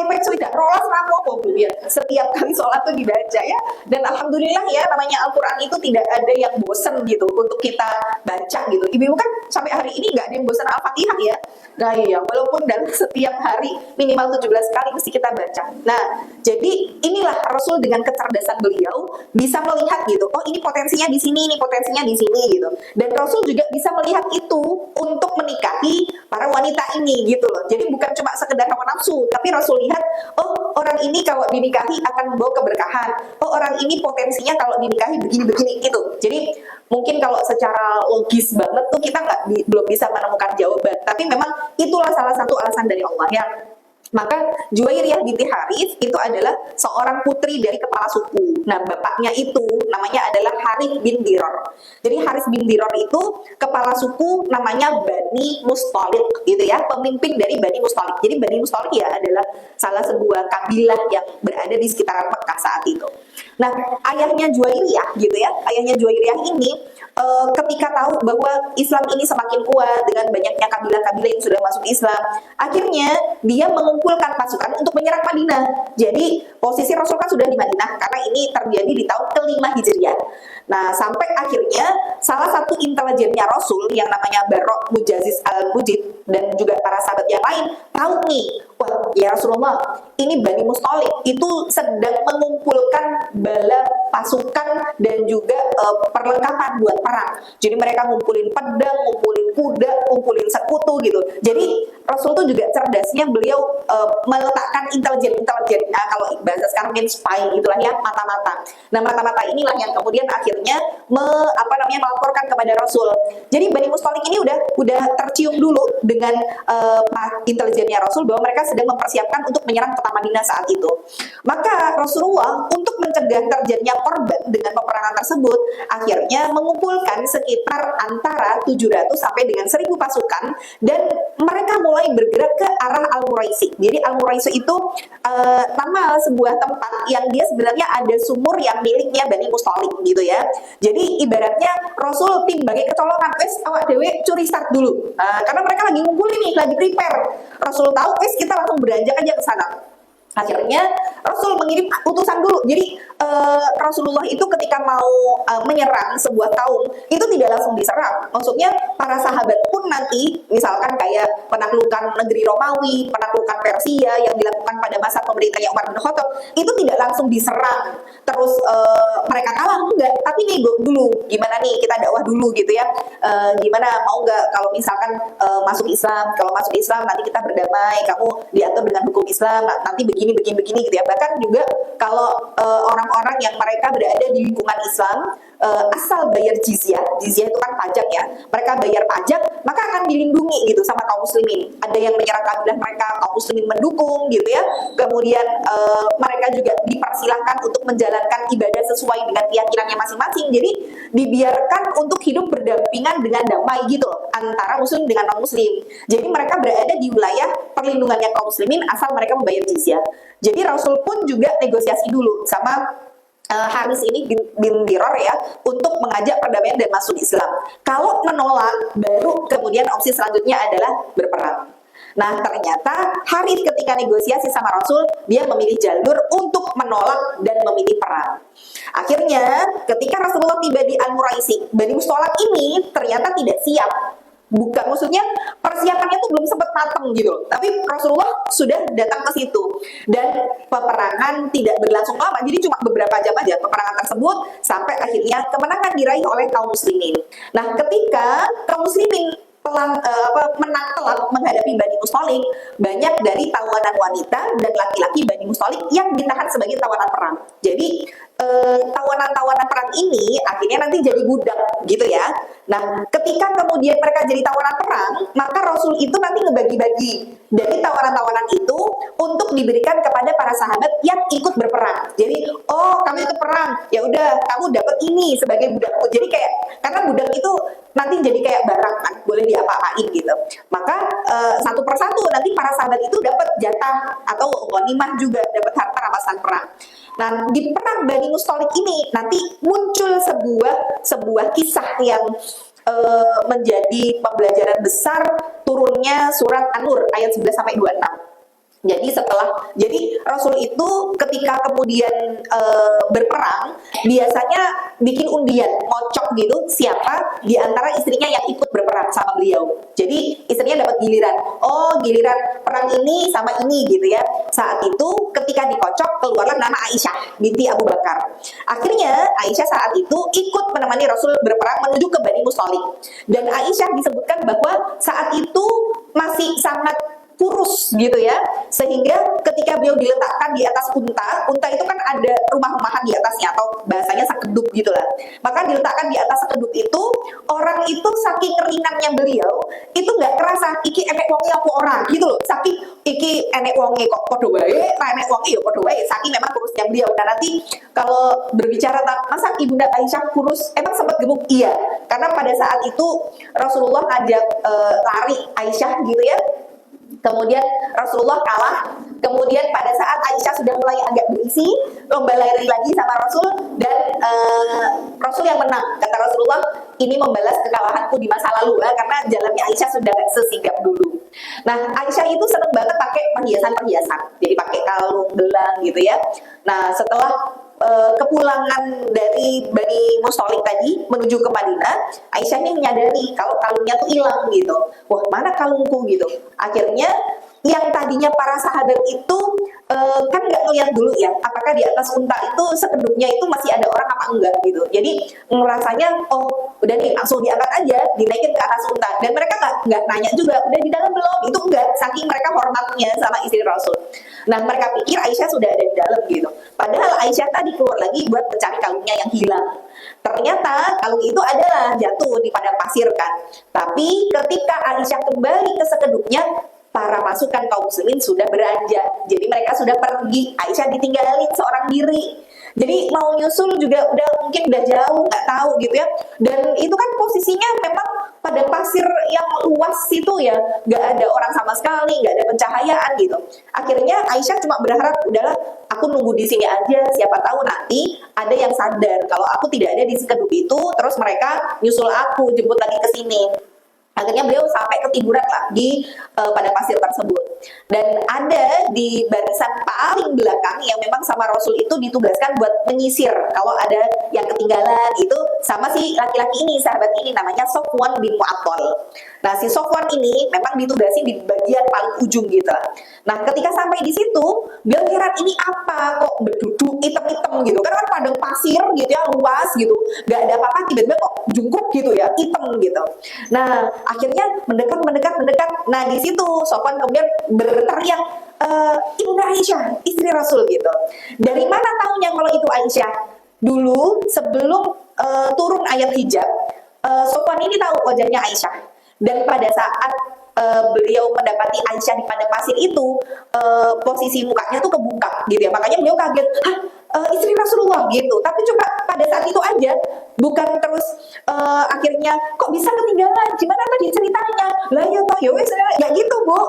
pecah tidak rolas rapopo bu ya. Setiap kali sholat tuh dibaca ya. Dan alhamdulillah ya, namanya Al-Quran itu tidak ada yang bosen gitu untuk kita baca gitu. Ibu kan sampai hari ini nggak ada yang bosan Al-Fatihah ya. Nah iya, walaupun dalam setiap hari minimal 17 kali mesti kita baca. Nah, jadi inilah Rasul dengan kecerdasan beliau bisa melihat gitu. Oh, ini potensinya di sini, ini potensinya di sini gitu. Dan Rasul juga bisa melihat itu untuk menikahi para wanita ini gitu loh. Jadi bukan cuma sekedar hawa nafsu, tapi Rasul lihat, oh orang ini kalau dinikahi akan membawa keberkahan. Oh orang ini potensinya kalau dinikahi begini-begini gitu. Jadi mungkin kalau secara logis banget tuh kita belum bisa menemukan jawaban. Tapi memang itulah salah satu alasan dari Allah ya. Maka Juwairiyah binti Harith itu adalah seorang putri dari kepala suku. Nah, bapaknya itu namanya adalah Harith bin Diror. Jadi Harith bin Diror itu kepala suku namanya Bani Mustalik gitu ya, pemimpin dari Bani Mustalik. Jadi Bani Mustalik ya adalah salah sebuah kabilah yang berada di sekitaran Mekah saat itu. Nah, ayahnya Juwairiyah gitu ya, ayahnya Juwairiyah ini ketika tahu bahwa Islam ini semakin kuat dengan banyaknya kabilah-kabilah yang sudah masuk Islam, akhirnya dia mengumpulkan pasukan untuk menyerang Madinah. Jadi posisi Rasul kan sudah di Madinah karena ini terjadi di tahun ke-5 Hijriah. Nah, sampai akhirnya salah satu intelijennya Rasul yang namanya Barok Mujaziz al-Mujid dan juga para sahabat yang lain tahu nih, wah ya Rasulullah, ini Bani Mustalik itu sedang mengumpulkan bala pasukan dan juga perlengkapan buat perang. Jadi mereka ngumpulin pedang, ngumpulin kuda, ngumpulin sekutu gitu. Jadi Rasul tuh juga cerdasnya beliau meletakkan intelijen. Nah, kalau bahasa sekarang spy gitulah ya, mata-mata. Nah, mata-mata inilah yang kemudian akhirnya melaporkan kepada Rasul. Jadi Bani Mustalik ini udah tercium dulu dengan intelijennya Rasul bahwa mereka sedang mempersiapkan untuk menyerang kota Madinah saat itu. Maka Rasulullah untuk mencegah terjadinya korban dengan peperangan tersebut, akhirnya mengumpulkan sekitar antara 700 sampai dengan 1000 pasukan dan mereka mulai bergerak ke arah Al-Muraisi. Jadi Al-Muraisi itu nama sebuah tempat yang dia sebenarnya ada sumur yang miliknya Bani Mustalik gitu ya. Jadi ibaratnya Rasul tim bagi kecolongan, wes awak dewe curi start dulu. Karena mereka lagi ngumpulin nih, lagi prepare. Rasul tahu, wes kita langsung beranjak aja ke sana. Akhirnya Rasul mengirim utusan dulu. Jadi Rasulullah itu ketika mau menyerang sebuah kaum itu tidak langsung diserang. Maksudnya para sahabat pun nanti misalkan kayak penaklukan negeri Romawi, penaklukan Persia yang dilakukan pada masa pemerintahnya Umar bin Khattab itu tidak langsung diserang. Terus mereka kalah enggak, tapi nih dulu gimana nih kita dakwah dulu gitu ya. Gimana mau enggak kalau misalkan masuk Islam, kalau masuk Islam nanti kita berdamai, kamu diatur dengan hukum Islam, nanti begini gitu ya. Bahkan juga kalau orang-orang yang mereka berada di lingkungan Islam asal bayar jizyah itu kan pajak ya, mereka bayar pajak maka akan dilindungi gitu sama kaum muslimin. Ada yang menyerang kabilah mereka, kaum muslimin mendukung gitu ya. Kemudian mereka juga dipersilahkan untuk menjalankan ibadah sesuai dengan keyakinannya masing-masing. Jadi dibiarkan untuk hidup berdampingan dengan damai gitu loh, antara muslim dengan non muslim. Jadi mereka berada di wilayah perlindungannya kaum muslimin asal mereka membayar jizyah. Jadi Rasul pun juga negosiasi dulu sama Haris ini bin Diror ya untuk mengajak perdamaian dan masuk Islam. Kalau menolak, baru kemudian opsi selanjutnya adalah berperang. Nah ternyata Haris ketika negosiasi sama Rasul, dia memilih jalur untuk menolak dan memilih perang. Akhirnya ketika Rasulullah tiba di Al-Muraisi, Bani Mustalik ini ternyata tidak siap. Bukan, maksudnya persiapannya tuh belum sempat matang gitu. Tapi Rasulullah sudah datang ke situ dan peperangan tidak berlangsung lama. Jadi cuma beberapa jam aja peperangan tersebut sampai akhirnya kemenangan diraih oleh kaum muslimin. Nah, ketika kaum muslimin menang telak menghadapi Bani Mustalik, banyak dari tawanan wanita dan laki-laki Bani Mustalik yang ditahan sebagai tawanan perang. Jadi tawanan-tawanan perang ini akhirnya nanti jadi budak gitu ya. Nah, ketika kemudian mereka jadi tawanan perang, maka Rasul itu nanti ngebagi-bagi dari tawanan-tawanan itu untuk diberikan kepada para sahabat yang ikut berperang. Jadi, oh kamu ikut perang, ya udah kamu dapat ini sebagai budakku. Jadi kayak karena budak itu nanti jadi kayak barang kan, boleh diapa-apain gitu. Maka satu persatu nanti para sahabat itu dapat jatah atau ghanimah juga, dapat harta rampasan perang. Nah, di perang Bani Mustalik ini nanti muncul sebuah kisah yang menjadi pembelajaran besar turunnya surat An-Nur ayat 11 sampai 26. Jadi Rasul itu ketika kemudian berperang biasanya bikin undian, ngocok gitu siapa di antara istrinya yang ikut berperang sama beliau. Jadi istrinya dapat giliran. Oh, giliran perang ini sama ini gitu ya. Saat itu ketika dikocok keluarlah nama Aisyah binti Abu Bakar. Akhirnya Aisyah saat itu ikut menemani Rasul berperang menuju ke Bani Mustalik. Dan Aisyah disebutkan bahwa saat itu masih sangat kurus gitu ya, sehingga ketika beliau diletakkan di atas unta itu kan ada rumah-rumahan di atasnya atau bahasanya sakedup gitulah. Maka diletakkan di atas sakedup itu, orang itu saking ringannya beliau itu nggak kerasa iki enek wonge apa orang gitu loh. Saking iki enek wonge kok podo wae, enek wonge ya podo wae, saking memang kurusnya beliau. Dan nanti kalau berbicara tentang masa Ibunda Aisyah kurus, emang sempat gemuk? Iya, karena pada saat itu Rasulullah ngajak lari Aisyah gitu ya. Kemudian Rasulullah kalah. Kemudian pada saat Aisyah sudah mulai agak berisi, lomba lari lagi sama Rasul dan Rasul yang menang. Kata Rasulullah, ini membalas kekalahanku di masa lalu karena jalannya Aisyah sudah gak sesigap dulu. Nah, Aisyah itu seneng banget pakai perhiasan-perhiasan. Jadi pakai kalung, gelang gitu ya. Nah, setelah kepulangan dari Bani Mustalik tadi menuju ke Madinah, Aisyah ini menyadari kalau kalungnya tuh hilang gitu. Wah, mana kalungku gitu. Akhirnya yang tadinya para sahabat itu kan nggak ngeliat dulu ya, apakah di atas unta itu sekedupnya itu masih ada orang apa enggak gitu. Jadi ngerasanya oh udah nih langsung diangkat aja, dinaikin ke atas unta. Dan mereka nggak nanya juga udah di dalam belum, itu enggak, saking mereka hormatnya sama istri Rasul. Nah, mereka pikir Aisyah sudah ada di dalam gitu. Padahal Aisyah tadi keluar lagi buat mencari kalungnya yang hilang. Ternyata kalung itu adalah jatuh di padang pasir kan. Tapi ketika Aisyah kembali ke sekedupnya, para pasukan kaum muslimin sudah beranjak. Jadi mereka sudah pergi, Aisyah ditinggalin seorang diri. Jadi mau nyusul juga mungkin udah jauh, nggak tahu gitu ya. Dan itu kan posisinya memang pada pasir yang luas itu ya, nggak ada orang sama sekali, nggak ada pencahayaan gitu. Akhirnya Aisyah cuma berharap udahlah, aku nunggu di sini aja. Siapa tahu nanti ada yang sadar kalau aku tidak ada di sekedup itu, terus mereka nyusul aku, jemput lagi ke sini. Akhirnya beliau sampai ketiduran lah di pada pasir tersebut. Dan ada di barisan paling belakang yang memang sama Rasul itu ditugaskan buat menyisir kalau ada yang ketinggalan itu sama si laki-laki ini, sahabat ini namanya Sofwan bin Mu'attal. Nah, si Sofwan ini memang ditugasi di bagian paling ujung gitu. Nah, ketika sampai di situ, beliau heran ini apa kok berduduk hitam-hitam gitu. Karena kan padang pasir gitu ya, luas gitu. Gak ada apa-apa, tiba-tiba kok jungkuk gitu ya, hitam gitu. Nah, akhirnya mendekat. Nah, di situ Sofwan kemudian berteriak, Ibunda Aisyah, istri Rasul gitu. Dari mana tahunya kalau itu Aisyah? Dulu sebelum turun ayat hijab, Sofwan ini tahu wajahnya Aisyah. Dan pada saat beliau mendapati Aisyah di padang pasir itu, posisi mukanya tuh kebuka gitu ya. Makanya beliau kaget, istri Rasulullah gitu. Tapi coba pada saat itu aja, bukan terus akhirnya kok bisa ketinggalan, gimana tadi ceritanya, lah ya toh ya wes ya gitu Bu.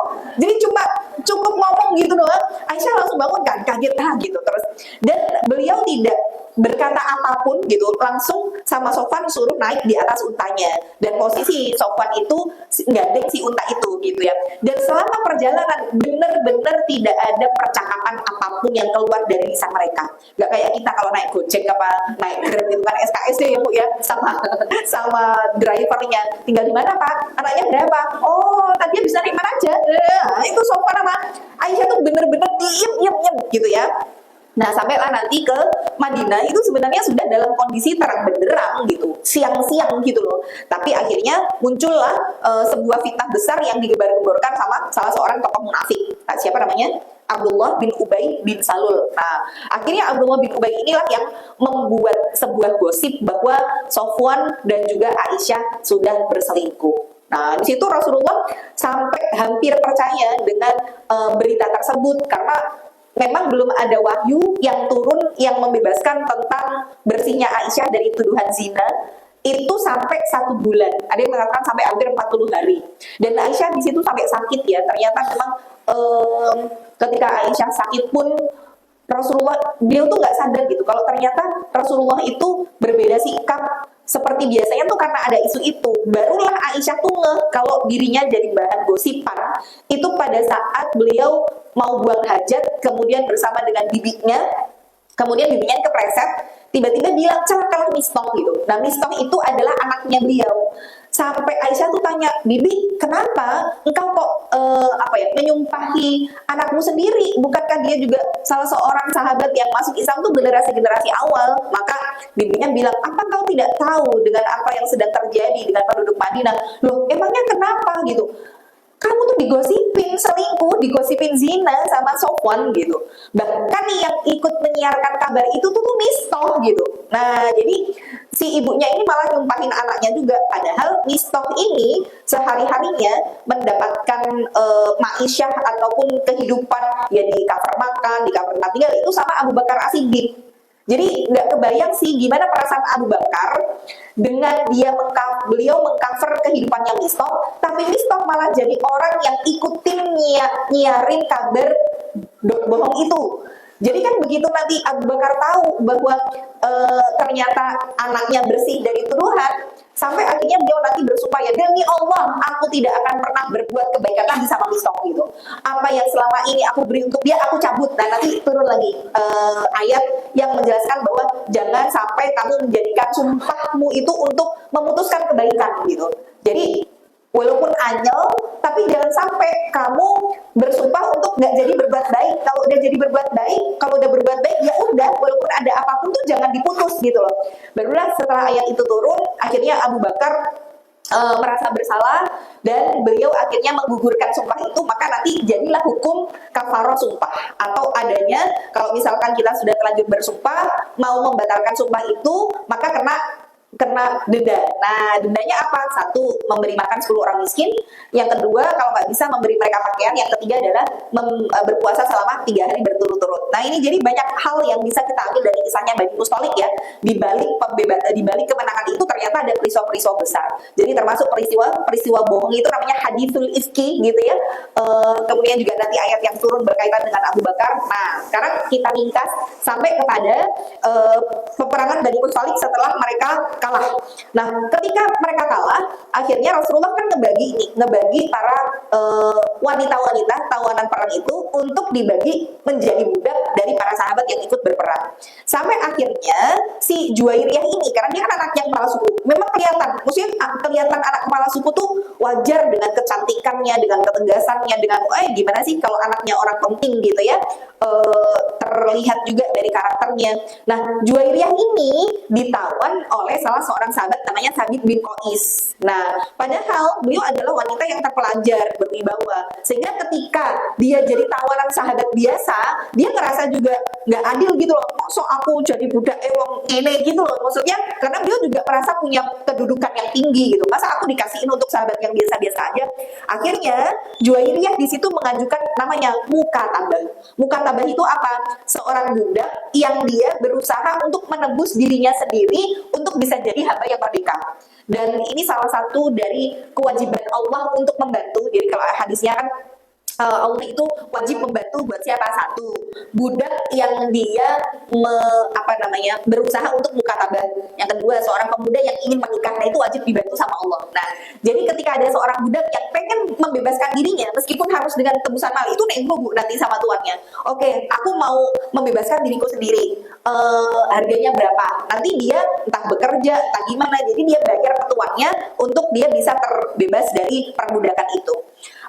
Jadi cuma cukup ngomong gitu doang, Aisyah langsung bangun kan, kaget gitu terus. Dan beliau tidak berkata apapun gitu, langsung sama Sofwan suruh naik di atas untanya. Dan posisi Sofwan itu gandeng si unta itu gitu ya. Dan selama perjalanan benar-benar tidak ada percakapan apapun yang keluar dari lisan mereka. Gak kayak kita kalau naik Gojek apa naik Grab itu kan SKSD ya Bu ya, sama drivernya, tinggal di mana Pak, anaknya berapa, oh tadi bisa naik mana aja. Itu Sofwan sama Aisyah tuh bener-bener diem gitu ya. Nah, sampailah nanti ke Madinah itu sebenarnya sudah dalam kondisi terang benderang gitu, siang-siang gitu loh. Tapi akhirnya muncullah sebuah fitnah besar yang digembar-gemborkan sama salah seorang tokoh munafik. Nah, siapa namanya? Abdullah bin Ubay bin Salul. Nah, akhirnya Abdullah bin Ubay inilah yang membuat sebuah gosip bahwa Sofwan dan juga Aisyah sudah berselingkuh. Nah, di situ Rasulullah sampai hampir percaya dengan berita tersebut karena memang belum ada wahyu yang turun yang membebaskan tentang bersihnya Aisyah dari tuduhan zina itu sampai 1 bulan. Ada yang mengatakan sampai hampir 40 hari. Dan Aisyah di situ sampai sakit ya. Ternyata memang ketika Aisyah sakit pun Rasulullah, beliau tuh nggak sadar gitu kalau ternyata Rasulullah itu berbeda sikap seperti biasanya tuh karena ada isu itu. Barulah Aisyah tuh ngeh kalau dirinya jadi bahan gosipan itu pada saat beliau mau buang hajat kemudian bersama dengan bibinya, kemudian bibinya kepleset, tiba-tiba bilang celakalah Mistah gitu. Nah, Mistah itu adalah anaknya beliau. Sampai Aisyah tuh tanya, "Bibi, kenapa engkau kok menyumpahi anakmu sendiri? Bukankah dia juga salah seorang sahabat yang masuk Islam tuh generasi-generasi awal?" Maka bibinya bilang, "Apa kau tidak tahu dengan apa yang sedang terjadi dengan penduduk Madinah? Loh, emangnya kenapa gitu? Kamu tuh digosipin selingkuh, digosipin zina sama Sofwan gitu. Bahkan nih yang ikut menyiarkan kabar itu tuh Mistah gitu." Nah, jadi si ibunya ini malah nyumpahin anaknya juga. Padahal Mistah ini sehari-harinya mendapatkan ma'isyah ataupun kehidupan ya di cover makan, di cover tempat tinggal itu sama Abu Bakar As-Siddiq. Jadi nggak kebayang sih gimana perasaan Abu Bakar dengan beliau mengcover kehidupannya Mistah, tapi Mistah malah jadi orang yang ikutin nyiarin kabar bohong itu. Jadi kan begitu nanti Abu Bakar tahu bahwa ternyata anaknya bersih dari tuduhan, sampai akhirnya beliau nanti bersumpah ya, demi Allah aku tidak akan pernah berbuat kebaikan lagi sama Mistah gitu. Apa yang selama ini aku beri untuk dia aku cabut. Dan nanti turun lagi ayat yang menjelaskan bahwa jangan sampai kamu menjadikan sumpahmu itu untuk memutuskan kebaikan gitu. Jadi walaupun anyel, tapi jangan sampai kamu bersumpah untuk nggak jadi berbuat baik. Kalau udah jadi berbuat baik, kalau udah berbuat baik ya udah, walaupun ada apapun tuh jangan diputus gitu loh. Barulah setelah ayat itu turun, akhirnya Abu Bakar merasa bersalah dan beliau akhirnya menggugurkan sumpah itu. Maka nanti jadilah hukum kafaroh sumpah, atau adanya kalau misalkan kita sudah terlanjur bersumpah mau membatalkan sumpah itu maka kena denda. Nah, dendanya apa? 1, memberi makan 10 orang miskin. Yang kedua, kalau nggak bisa memberi mereka pakaian. Yang ketiga adalah berpuasa selama 3 hari berturut-turut. Nah, ini jadi banyak hal yang bisa kita ambil dari kisahnya Bani Mustalik ya. Di balik kemenangan itu ternyata ada peristiwa-peristiwa besar. Jadi termasuk peristiwa bohong itu namanya hadithul ifki gitu ya. Kemudian juga nanti ayat yang turun berkaitan dengan Abu Bakar. Nah, sekarang kita ringkas sampai kepada peperangan Bani Mustalik setelah mereka kalah. Nah, ketika mereka kalah, akhirnya Rasulullah kan ngebagi para wanita-wanita tawanan perang itu untuk dibagi menjadi budak dari para sahabat yang ikut berperang. Sampai akhirnya si Juwairiyah ini, karena dia kan anak yang kepala suku, memang kelihatan anak kepala suku tuh wajar dengan kecantikannya, dengan ketegasannya, dengan gimana sih kalau anaknya orang penting gitu ya, terlihat juga dari karakternya. Nah, Juwairiyah ini ditawan oleh salah seorang sahabat namanya Sabit bin Qais. Nah, padahal beliau adalah wanita yang terpelajar, berwibawa, sehingga ketika dia jadi tawanan sahabat biasa, dia ngerasa juga nggak adil gitu loh. Kok aku jadi budak wong ini gitu loh, maksudnya karena beliau juga merasa punya kedudukan yang tinggi gitu. Masa aku dikasihin untuk sahabat yang biasa-biasa aja? Akhirnya Juwairiyah di situ mengajukan namanya mukatabah. Mukatabah itu apa? Seorang budak yang dia berusaha untuk menebus dirinya sendiri untuk bisa jadi hamba yang merdeka. Dan ini salah satu dari kewajiban Allah untuk membantu. Jadi kalau hadisnya kan Allah itu wajib membantu buat siapa? 1, budak yang dia berusaha untuk mukatabah. Yang kedua, seorang pemuda yang ingin menikah, nah itu wajib dibantu sama Allah. Nah, jadi ketika ada seorang budak yang pengen membebaskan dirinya, meskipun harus dengan tebusan mal, itu nego bu nanti sama tuannya. Oke, aku mau membebaskan diriku sendiri. Harganya berapa? Nanti dia entah bekerja, entah gimana, jadi dia bayar ke tuannya untuk dia bisa terbebas dari perbudakan itu.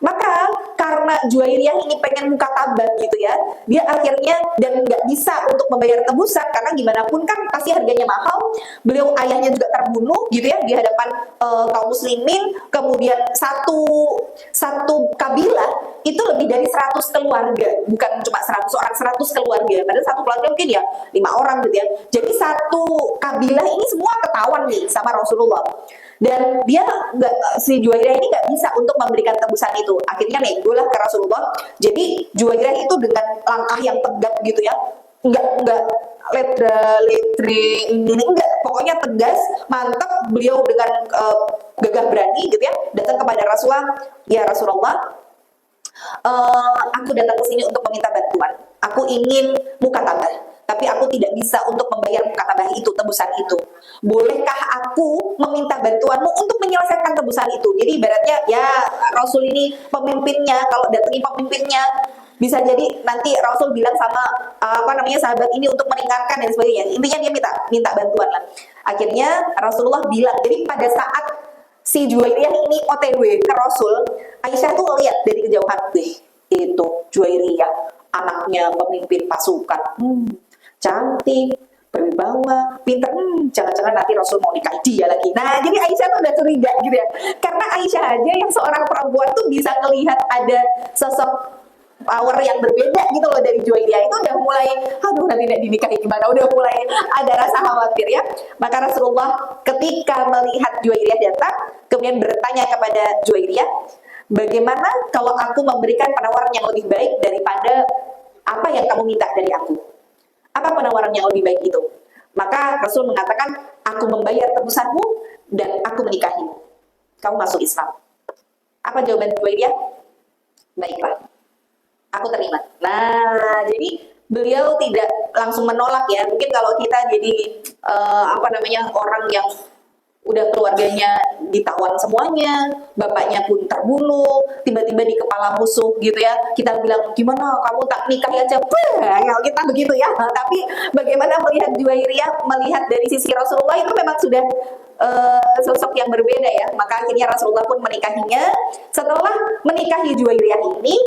Maka karena Juwairiyah ini pengen muka tabah gitu ya, dia akhirnya dan nggak bisa untuk membayar tebusan karena gimana pun kan pasti harganya mahal. Beliau ayahnya juga terbunuh gitu ya di hadapan kaum muslimin. Kemudian satu kabilah itu lebih dari 100 keluarga, bukan cuma 100 orang, 100 keluarga. Padahal satu keluarga mungkin ya 5 orang gitu ya. Jadi satu kabilah ini semua ketahuan nih sama Rasulullah. Dan dia si Juwairiyah ini nggak bisa untuk memberikan tebusan itu. Akhirnya nego lah ke Rasulullah. Jadi Juwairiyah itu dengan langkah yang tegap gitu ya, nggak letre ini enggak, pokoknya tegas, mantap. Beliau dengan gagah berani gitu ya datang kepada Rasulullah. Ya Rasulullah, aku datang ke sini untuk meminta bantuan. Aku ingin muka tabah, tapi aku tidak bisa untuk membayar muka tabah itu, tebusan itu. Bolehkah aku meminta bantuanmu untuk menyelesaikan tebusan itu? Jadi ibaratnya ya Rasul ini pemimpinnya, kalau datangi pemimpinnya bisa jadi nanti Rasul bilang sama sahabat ini untuk meringankan dan sebagainya. Intinya dia minta bantuan lah. Akhirnya Rasulullah bilang, jadi pada saat si Juwairiyah ini OTW ke Rasul, Aisyah tuh ngeliat dari kejauhan, wih itu Juwairiyah, anaknya pemimpin pasukan, cantik, berwibawa, pinter, jangan-jangan nanti Rasul mau nikahi dia lagi. Nah, jadi Aisyah tuh udah curiga gitu ya. Karena Aisyah aja yang seorang perempuan tuh bisa melihat ada sosok power yang berbeda gitu loh dari Juwairiyah, itu udah mulai, aduh nanti tidak dinikahi gimana, udah mulai ada rasa khawatir ya. Maka Rasulullah ketika melihat Juwairiyah datang, kemudian bertanya kepada Juwairiyah, bagaimana kalau aku memberikan penawaran yang lebih baik daripada apa yang kamu minta dari aku? Apa penawaran yang lebih baik itu? Maka Rasul mengatakan, aku membayar tebusanmu dan aku menikahimu. Kamu masuk Islam. Apa jawaban Juwairiyah? Baiklah, aku terima. Nah, jadi beliau tidak langsung menolak ya. Mungkin kalau kita jadi orang yang udah keluarganya ditawan semuanya, bapaknya pun terbunuh, tiba-tiba di kepala musuh gitu ya, kita bilang gimana kamu tak nikah aja, kalau kita begitu ya. Tapi bagaimana melihat Juwairiyah, melihat dari sisi Rasulullah itu memang sudah sosok yang berbeda ya. Maka akhirnya Rasulullah pun menikahinya. Setelah menikahi Juwairiyah ini,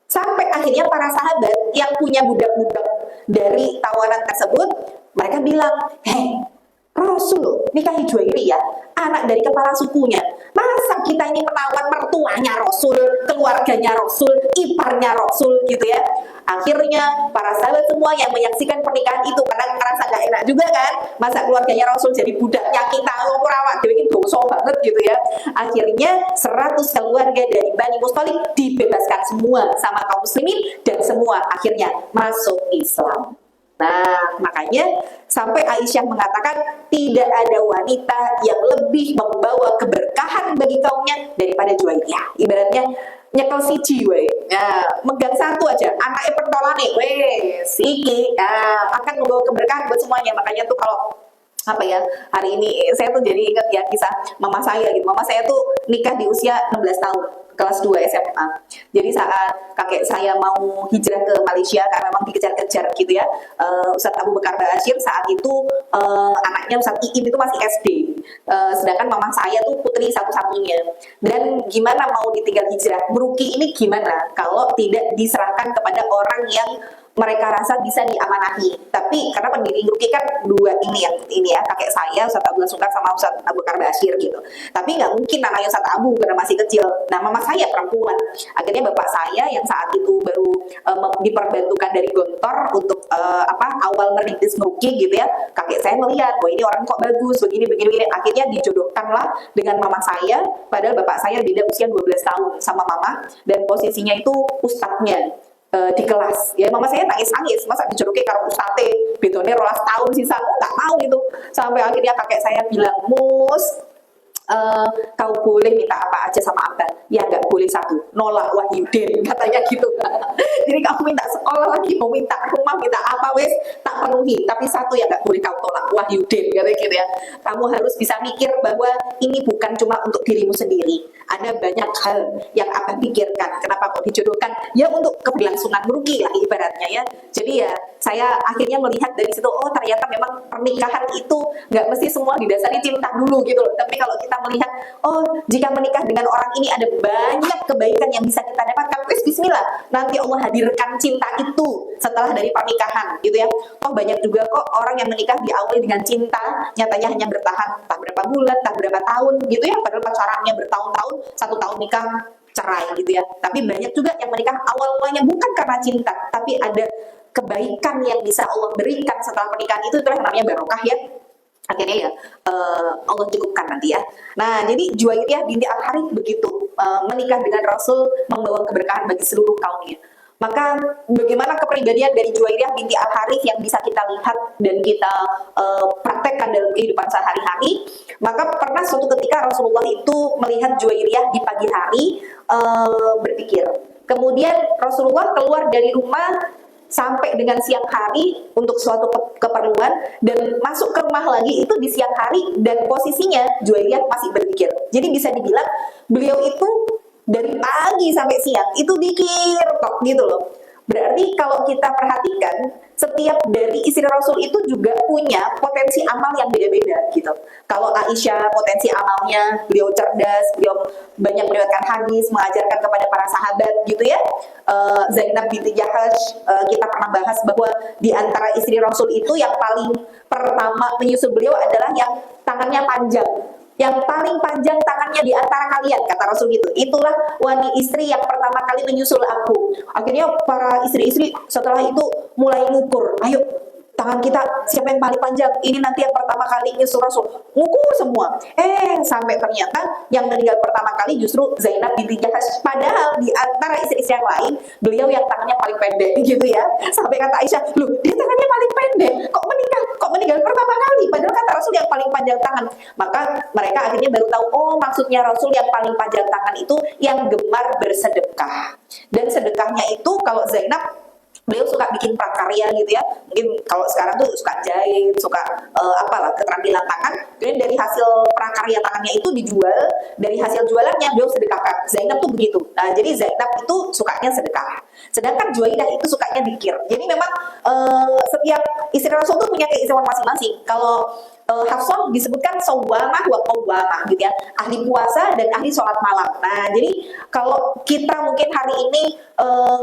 sampai akhirnya para sahabat yang punya budak-budak dari tawanan tersebut, mereka bilang, hei Rasul nikahi Juwairiyah, anak dari kepala sukunya. Masa kita ini menawan mertuanya Rasul, keluarganya Rasul, iparnya Rasul gitu ya. Akhirnya para sahabat semua yang menyaksikan pernikahan itu, karena ngerasa gak enak juga kan, masa keluarganya Rasul jadi budaknya kita, perawat dewe ini dosa banget gitu ya. Akhirnya 100 keluarga dari Bani Musthalib dibebaskan semua sama kaum muslimin, dan semua akhirnya masuk Islam. Nah, makanya sampai Aisyah mengatakan tidak ada wanita yang lebih membawa keberkahan bagi kaumnya daripada Juwairiyah. Ibaratnya nyekel siji we. Nah, megang satu aja, anaknya pentolane wes iki akan membawa keberkahan buat semuanya. Makanya tuh kalau hari ini saya tuh jadi ingat ya kisah mama saya gitu. Mama saya tuh nikah di usia 16 tahun, kelas 2 SMA. Jadi saat kakek saya mau hijrah ke Malaysia karena memang dikejar-kejar gitu ya, Ustadz Abu Bakar Ba'asyir saat itu anaknya Ustadz Iim itu masih SD. Sedangkan mama saya tuh putri satu-satunya. Dan gimana mau ditinggal hijrah? Meruki ini gimana kalau tidak diserahkan kepada orang yang mereka rasa bisa diamanahi. Tapi karena pendiri Meruki kan dua ini ya, kakek saya Ustadz Abdullah Sungkar sama Ustadz Abu Bakar Ba'asyir gitu. Tapi nggak mungkin namanya Ustadz Abu karena masih kecil. Nah, mama saya perempuan. Akhirnya bapak saya yang saat itu baru diperbantukan dari Gontor untuk awal merintis Meruki gitu ya. Kakek saya melihat, wah ini orang kok bagus, begini. Akhirnya dijodohkanlah dengan mama saya, padahal bapak saya beda usia 12 tahun sama mama, dan posisinya itu ustadznya di kelas. Ya mama saya nangis-nangis, masa dijodohke karo ustate, bedone 12 tahun sisa, nggak mau gitu. Sampai akhirnya kakek saya bilang, "Mus, kau boleh minta apa aja sama abang, ya nggak boleh satu, nolak Wahyudin," katanya gitu. Jadi kamu minta sekolah lagi, mau minta rumah, minta apa wes tak penuhi, tapi satu yang nggak boleh kau tolak, Wahyudin, katanya gitu ya. Kamu harus bisa mikir bahwa ini bukan cuma untuk dirimu sendiri, ada banyak hal yang abang pikirkan. Kenapa kok dijodohkan? Ya untuk keberlangsungan Meruki lah ibaratnya ya. Jadi ya saya akhirnya melihat dari situ, oh ternyata memang pernikahan itu nggak mesti semua didasari cinta dulu gitu loh. Tapi kalau kita kita melihat, oh jika menikah dengan orang ini ada banyak kebaikan yang bisa kita dapatkan, wes bismillah, nanti Allah hadirkan cinta itu setelah dari pernikahan gitu ya. Oh banyak juga kok orang yang menikah diawali dengan cinta, nyatanya hanya bertahan tak berapa bulan, tak berapa tahun gitu ya, padahal pacarannya bertahun-tahun, 1 tahun nikah cerai gitu ya. Tapi banyak juga yang menikah awal-awalnya bukan karena cinta, tapi ada kebaikan yang bisa Allah berikan setelah pernikahan, itulah namanya barokah ya. Akhirnya ya Allah cukupkan nanti ya. Nah jadi Juwairiyah binti Al-Harits begitu, menikah dengan Rasul membawa keberkahan bagi seluruh kaumnya. Maka bagaimana kepribadian dari Juwairiyah binti Al-Harits yang bisa kita lihat dan kita praktekkan dalam kehidupan sehari-hari. Maka pernah suatu ketika Rasulullah itu melihat Juwairiyah di pagi hari berpikir. Kemudian Rasulullah keluar dari rumah sampai dengan siang hari untuk suatu keperluan, dan masuk ke rumah lagi itu di siang hari, dan posisinya Juwairiyah masih berpikir. Jadi bisa dibilang beliau itu dari pagi sampai siang itu pikir kok gitu loh. Berarti kalau kita perhatikan, setiap dari istri Rasul itu juga punya potensi amal yang beda-beda gitu. Kalau Aisyah potensi amalnya, beliau cerdas, beliau banyak meriwayatkan hadis, mengajarkan kepada para sahabat gitu ya. Zainab binti Jahash, kita pernah bahas bahwa di antara istri Rasul itu yang paling pertama menyusul beliau adalah yang tangannya panjang. Yang paling panjang tangannya di antara kalian, kata Rasul gitu. Itulah wanita istri yang pertama kali menyusul aku. Akhirnya para istri-istri setelah itu mulai ngukur. Ayo, tangan kita siapa yang paling panjang? Ini nanti yang pertama kali nyusul Rasul. Ngukur semua. Sampai ternyata yang meninggal pertama kali justru Zainab binti Jahash. Padahal di antara istri-istri yang lain, beliau yang tangannya paling pendek gitu ya. Sampai kata Aisyah, loh dia tangannya paling pendek. Kok meninggal pertama kali? Padahal kata Rasul yang paling panjang tangan. Maka mereka akhirnya baru tahu, oh maksudnya Rasul yang paling panjang tangan itu yang gemar bersedekah. Dan sedekahnya itu kalau Zainab, beliau suka bikin prakarya gitu ya. Mungkin kalau sekarang tuh suka jahit, suka apalah keterampilan tangan. Kemudian dari hasil prakarya tangannya itu dijual, dari hasil jualannya beliau sedekahkan. Zainab tuh begitu. Nah, jadi Zainab itu sukanya sedekah. Sedangkan Juwaidah itu sukanya zikir. Jadi memang setiap istri Rasul tuh punya keistimewaan masing-masing. Kalau Hafsah disebutkan sawwamah wa qawwamah gitu ya, ahli puasa dan ahli sholat malam. Nah jadi kalau kita mungkin hari ini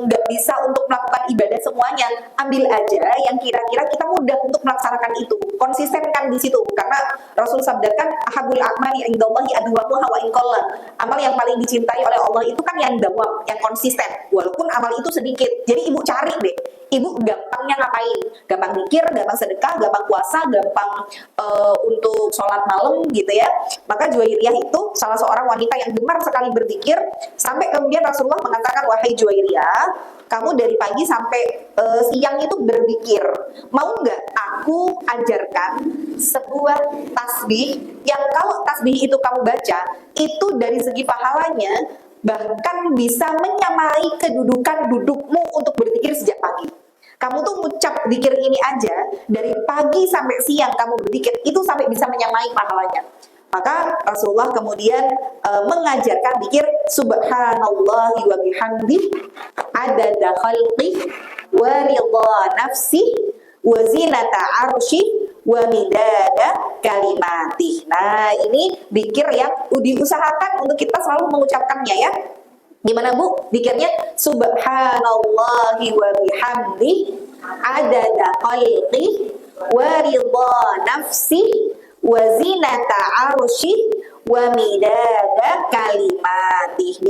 nggak bisa untuk melakukan ibadah semuanya, ambil aja yang kira-kira kita mudah untuk melaksanakan itu, konsistenkan di situ, karena Rasul sabdakan ahabul a'mali indallahi adwamuha wa in qalla. Amal yang paling dicintai oleh Allah itu kan yang dawam, yang konsisten, walaupun amal itu sedikit. Jadi ibu cari deh, ibu gampangnya ngapain, gampang mikir, gampang sedekah, gampang puasa, gampang untuk sholat malam gitu ya. Maka Juwairiyah itu salah seorang wanita yang gemar sekali berzikir, sampai kemudian Rasulullah mengatakan, wahai Juwairiyah, kamu dari pagi sampai siang itu berzikir, mau nggak aku ajarkan sebuah tasbih yang kalau tasbih itu kamu baca, itu dari segi pahalanya bahkan bisa menyamai kedudukan dudukmu untuk berzikir sejak pagi. Kamu tuh ngucap zikir ini aja dari pagi sampai siang kamu berzikir, itu sampai bisa menyamai pahalanya. Maka Rasulullah kemudian mengajarkan zikir subhanallahi wa bihamdihi adada khalqih wa ridha nafsih wa zinata arsyih wa midada kalimatih. Nah, ini zikir yang diusahakan untuk kita selalu mengucapkannya ya. Gimana Bu? Zikirnya subhanallahi wa bihamdihi adada khalqih wa ridha nafsih wa zinata arsyih wa midada kalimatih.